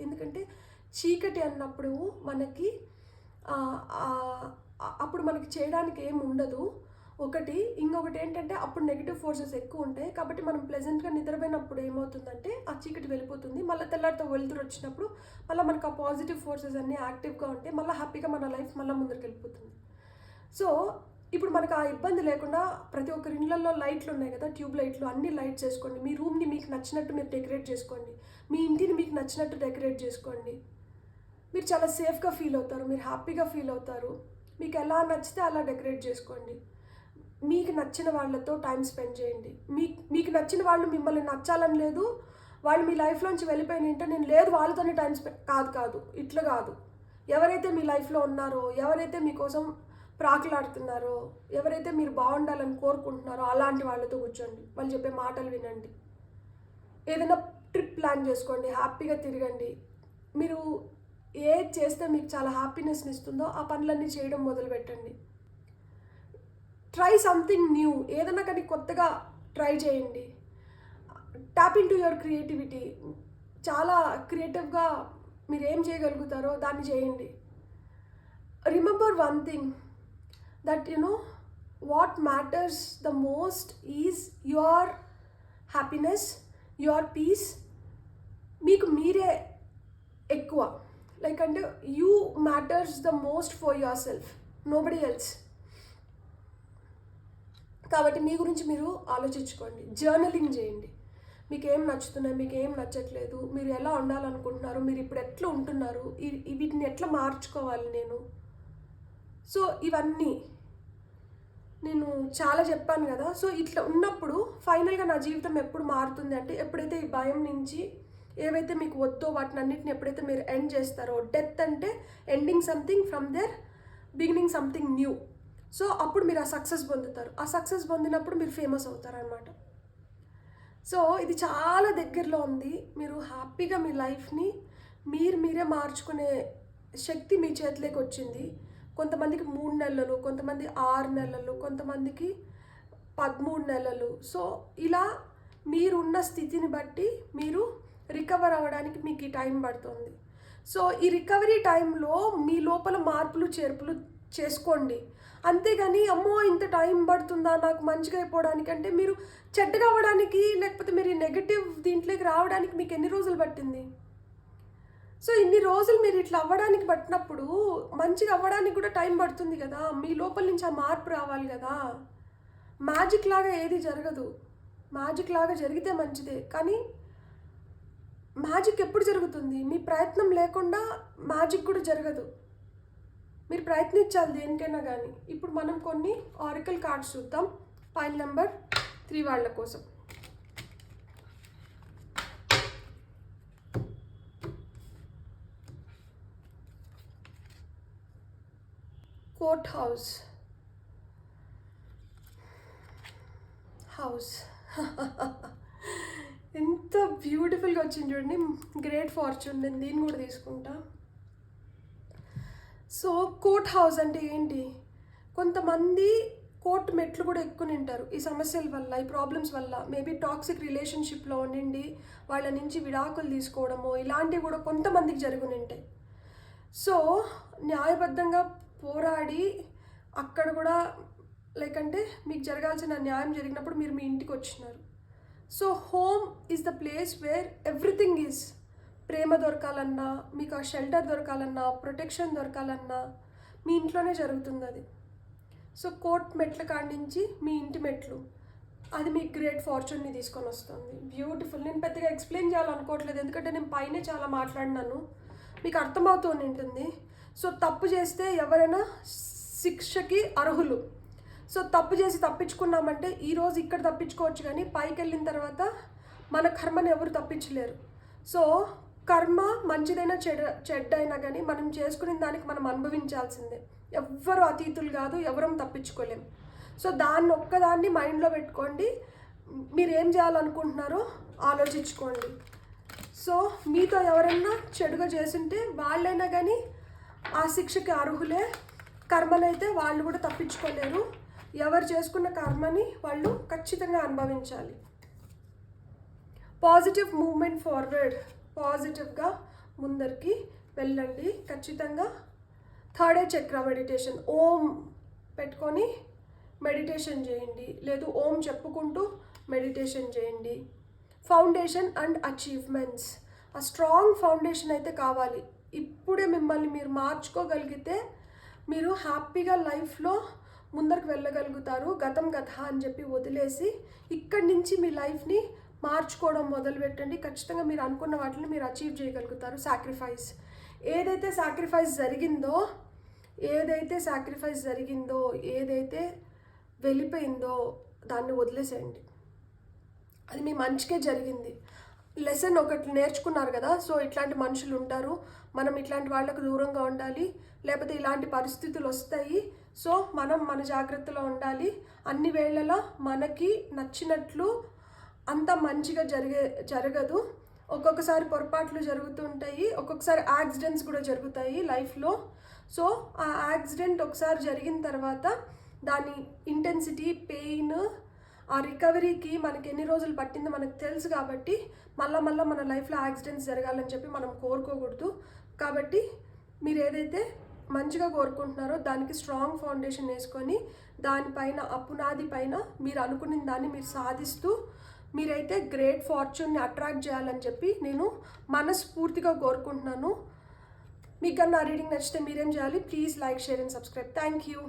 ఎందుకంటే చీకటి అన్నప్పుడు మనకి అప్పుడు మనకి చేయడానికి ఏం ఉండదు ఒకటి. ఇంకొకటి ఏంటంటే అప్పుడు నెగిటివ్ ఫోర్సెస్ ఎక్కువ ఉంటాయి. కాబట్టి మనం ప్లెజెంట్గా నిద్రపోయినప్పుడు ఏమవుతుందంటే ఆ చీకటి వెళ్ళిపోతుంది. మళ్ళీ తెల్లారితో వెలుతురు వచ్చినప్పుడు మళ్ళీ మనకు ఆ పాజిటివ్ ఫోర్సెస్ అన్నీ యాక్టివ్గా ఉంటాయి. మళ్ళీ హ్యాపీగా మన లైఫ్ మళ్ళీ ముందరికి వెళ్ళిపోతుంది. సో ఇప్పుడు మనకు ఆ ఇబ్బంది లేకుండా ప్రతి ఒక్కరి ఇళ్ళల్లో లైట్లు ఉన్నాయి కదా, ట్యూబ్ లైట్లు, అన్ని లైట్స్ వేసుకోండి. మీ రూమ్ని మీకు నచ్చినట్టు మీరు డెకరేట్ చేసుకోండి. మీ ఇంటిని మీకు నచ్చినట్టు డెకరేట్ చేసుకోండి. మీరు చాలా సేఫ్గా ఫీల్ అవుతారు, మీరు హ్యాపీగా ఫీల్ అవుతారు. మీకు ఎలా నచ్చితే అలా డెకరేట్ చేసుకోండి. మీకు నచ్చిన వాళ్ళతో టైం స్పెండ్ చేయండి. మీకు నచ్చిన వాళ్ళు మిమ్మల్ని నచ్చాలని లేదు, వాళ్ళు మీ లైఫ్లోంచి వెళ్ళిపోయినంటే నేను లేదు వాళ్ళతోనే టైం స్పెండ్ కాదు ఇట్లా కాదు. ఎవరైతే మీ లైఫ్లో ఉన్నారో, ఎవరైతే మీకోసం ప్రాకులాడుతున్నారో, ఎవరైతే మీరు బాగుండాలని కోరుకుంటున్నారో అలాంటి వాళ్ళతో కూర్చోండి, వాళ్ళు చెప్పే మాటలు వినండి. ఏదైనా ట్రిప్ ప్లాన్ చేసుకోండి, హ్యాపీగా తిరగండి. మీరు ఏది చేస్తే మీకు చాలా హ్యాపీనెస్ని ఇస్తుందో ఆ పనులన్నీ చేయడం మొదలుపెట్టండి. ట్రై సంథింగ్ న్యూ, ఏదైనా కానీ కొత్తగా ట్రై చేయండి. Tap in to your creativity, చాలా క్రియేటివ్గా మీరు ఏం చేయగలుగుతారో దాన్ని చేయండి. Remember one thing, that what matters the most is your happiness, your peace. మీకు మీరే ఎక్కువ, లైక్ అంటే you matters the most for yourself, nobody else. కాబట్టి మీ గురించి మీరు ఆలోచించుకోండి, జర్నలింగ్ చేయండి. మీకు ఏం నచ్చుతున్నాయి, మీకు ఏం నచ్చట్లేదు, మీరు ఎలా ఉండాలనుకుంటున్నారు, మీరు ఇప్పుడు ఎట్లా ఉంటున్నారు, వీటిని ఎట్లా మార్చుకోవాలి నేను. సో ఇవన్నీ నేను చాలా చెప్పాను కదా. సో ఇట్లా ఉన్నప్పుడు ఫైనల్గా నా జీవితం ఎప్పుడు మారుతుంది అంటే, ఎప్పుడైతే ఈ భయం నుంచి ఏవైతే మీకు వద్దో వాటిని అన్నిటిని ఎప్పుడైతే మీరు ఎండ్ చేస్తారో, డెత్ అంటే ending something from there, beginning something new. So అప్పుడు మీరు ఆ సక్సెస్ పొందుతారు. ఆ సక్సెస్ పొందినప్పుడు మీరు ఫేమస్ అవుతారు అనమాట. సో ఇది చాలా దగ్గరలో ఉంది. మీరు హ్యాపీగా మీ లైఫ్ని మీరే మార్చుకునే శక్తి మీ చేతిలోకి వచ్చింది. కొంతమందికి 3 నెలలు, కొంతమంది 6 నెలలు, కొంతమందికి 13 నెలలు. సో ఇలా మీరున్న స్థితిని బట్టి మీరు రికవర్ అవ్వడానికి మీకు ఈ టైం పడుతుంది. సో ఈ రికవరీ టైంలో మీ లోపల మార్పులు చేర్పులు చేసుకోండి. అంతేగాని అమ్మో ఇంత టైం పడుతుందా నాకు మంచిగా అయిపోవడానికి అంటే, మీరు చెడ్డగా అవ్వడానికి లేకపోతే మీరు ఈ నెగటివ్ దీంట్లోకి రావడానికి మీకు ఎన్ని రోజులు పట్టింది? సో ఇన్ని రోజులు మీరు ఇట్లా అవ్వడానికి పట్టినప్పుడు మంచిగా అవ్వడానికి కూడా టైం పడుతుంది కదా. మీ లోపల నుంచి ఆ మార్పు రావాలి కదా. మ్యాజిక్ లాగా ఏది జరగదు. మ్యాజిక్ లాగా జరిగితే మంచిదే, కానీ మ్యాజిక్ ఎప్పుడు జరుగుతుంది? మీ ప్రయత్నం లేకుండా మ్యాజిక్ కూడా జరగదు. మీరు ప్రయత్నించాలి దేనికైనా కానీ. ఇప్పుడు మనం కొన్ని ఆరికల్ కార్డ్స్ చూద్దాం, పైల్ నెంబర్ 3 వాళ్ళ కోసం. కోర్ట్ హౌస్, ఎంత బ్యూటిఫుల్గా వచ్చింది చూడండి. గ్రేట్ ఫార్చ్యూన్, నేను దీన్ని కూడా తీసుకుంటా. సో కోర్ట్ హౌస్ అంటే ఏంటి? కొంతమంది కోర్టు మెట్లు కూడా ఎక్కువ నింటారు ఈ సమస్యల వల్ల, ఈ ప్రాబ్లమ్స్ వల్ల. మేబీ టాక్సిక్ రిలేషన్షిప్లో ఉండి వాళ్ళ నుంచి విడాకులు తీసుకోవడము ఇలాంటివి కూడా కొంతమందికి జరుగునింటాయి. సో న్యాయబద్ధంగా పోరాడి అక్కడ కూడా లైక్ అంటే మీకు జరగాల్సిన న్యాయం జరిగినప్పుడు మీరు మీ ఇంటికి వచ్చినారు. So home is the place where everything is. ప్రేమ దొరకాలన్నా, మీకు ఆ షెల్టర్ దొరకాలన్నా, ప్రొటెక్షన్ దొరకాలన్నా మీ ఇంట్లోనే జరుగుతుంది అది. సో కోర్ట్ మెట్ల కాడి నుంచి మీ ఇంటి మెట్లు, అది మీకు గ్రేట్ ఫార్చ్యూన్ని తీసుకొని వస్తుంది. బ్యూటిఫుల్. నేను పెద్దగా ఎక్స్ప్లెయిన్ చేయాలనుకోవట్లేదు, ఎందుకంటే నేను పైనే చాలా మాట్లాడినాను, మీకు అర్థమవుతూ ఉంటుంది. సో తప్పు చేస్తే ఎవరైనా శిక్షకి అర్హులు. సో తప్పు చేసి తప్పించుకున్నామంటే ఈరోజు ఇక్కడ తప్పించుకోవచ్చు, కానీ పైకి వెళ్ళిన తర్వాత మన కర్మని ఎవరు తప్పించలేరు. సో కర్మ మంచిదైనా చెడ్డైనా కానీ మనం చేసుకునే దానికి మనం అనుభవించాల్సిందే. ఎవ్వరు అతీతులు కాదు, ఎవరం తప్పించుకోలేం. సో దాన్ని ఒక్కదాన్ని మైండ్లో పెట్టుకోండి. మీరు ఏం చేయాలనుకుంటున్నారో ఆలోచించుకోండి. సో మీతో ఎవరైనా చెడుగా చేస్తుంటే వాళ్ళైనా కానీ ఆ శిక్షకి అర్హులే. కర్మనైతే వాళ్ళు కూడా తప్పించుకోలేరు. ఎవరు చేసుకున్న కర్మని వాళ్ళు ఖచ్చితంగా అనుభవించాలి. పాజిటివ్ మూవ్మెంట్ ఫార్వర్డ్, పాజిటివ్గా ముందరికి వెళ్ళండి ఖచ్చితంగా. థర్డ్ ఐ చక్ర మెడిటేషన్, ఓం పెట్టుకొని మెడిటేషన్ చేయండి, లేదు ఓం చెప్పుకుంటూ మెడిటేషన్ చేయండి. ఫౌండేషన్ అండ్ అచీవ్మెంట్స్, ఆ స్ట్రాంగ్ ఫౌండేషన్ అయితే కావాలి. ఇప్పుడే మిమ్మల్ని మీరు మార్చుకోగలిగితే మీరు హ్యాపీగా లైఫ్లో ముందరకు వెళ్ళగలుగుతారు. గతం గత అని చెప్పి వదిలేసి ఇక్కడి నుంచి మీ లైఫ్ని మార్చుకోవడం మొదలుపెట్టండి. ఖచ్చితంగా మీరు అనుకున్న వాటిని మీరు అచీవ్ చేయగలుగుతారు. సాక్రిఫైస్, ఏదైతే సాక్రిఫైస్ జరిగిందో, ఏదైతే వెళ్ళిపోయిందో దాన్ని వదిలేసేయండి. అది మీ మంచికే జరిగింది. లెసన్ ఒకటి నేర్చుకున్నారు కదా. సో ఇట్లాంటి మనుషులు ఉంటారు, మనం ఇట్లాంటి వాళ్ళకు దూరంగా ఉండాలి, లేకపోతే ఇలాంటి పరిస్థితులు వస్తాయి. సో మనం మన జాగ్రత్తలో ఉండాలి. అన్ని వేళలా మనకి నచ్చినట్లు అంత మంచిగా జరగదు. ఒక్కొక్కసారి పొరపాట్లు జరుగుతుంటాయి, ఒక్కొక్కసారి యాక్సిడెంట్స్ కూడా జరుగుతాయి లైఫ్లో. సో ఆ యాక్సిడెంట్ ఒకసారి జరిగిన తర్వాత దాని ఇంటెన్సిటీ, పెయిన్, ఆ రికవరీకి మనకి ఎన్ని రోజులు పట్టిందో మనకు తెలుసు. కాబట్టి మళ్ళీ మన లైఫ్లో యాక్సిడెంట్స్ జరగాలని చెప్పి మనం కోరుకోకూడదు. కాబట్టి మీరు ఏదైతే మంచిగా కోరుకుంటున్నారో దానికి స్ట్రాంగ్ ఫౌండేషన్ వేసుకొని దానిపైన ఆ పునాది పైన మీరు అనుకున్న దాన్ని మీరు సాధిస్తూ మీరైతే గ్రేట్ ఫార్చ్యూన్ని అట్రాక్ట్ చేయాలని చెప్పి నేను మనస్ఫూర్తిగా కోరుకుంటున్నాను. మీకు కన్నా రీడింగ్ నచ్చితే మీరేం చేయాలి? Please like, share and subscribe. Thank you.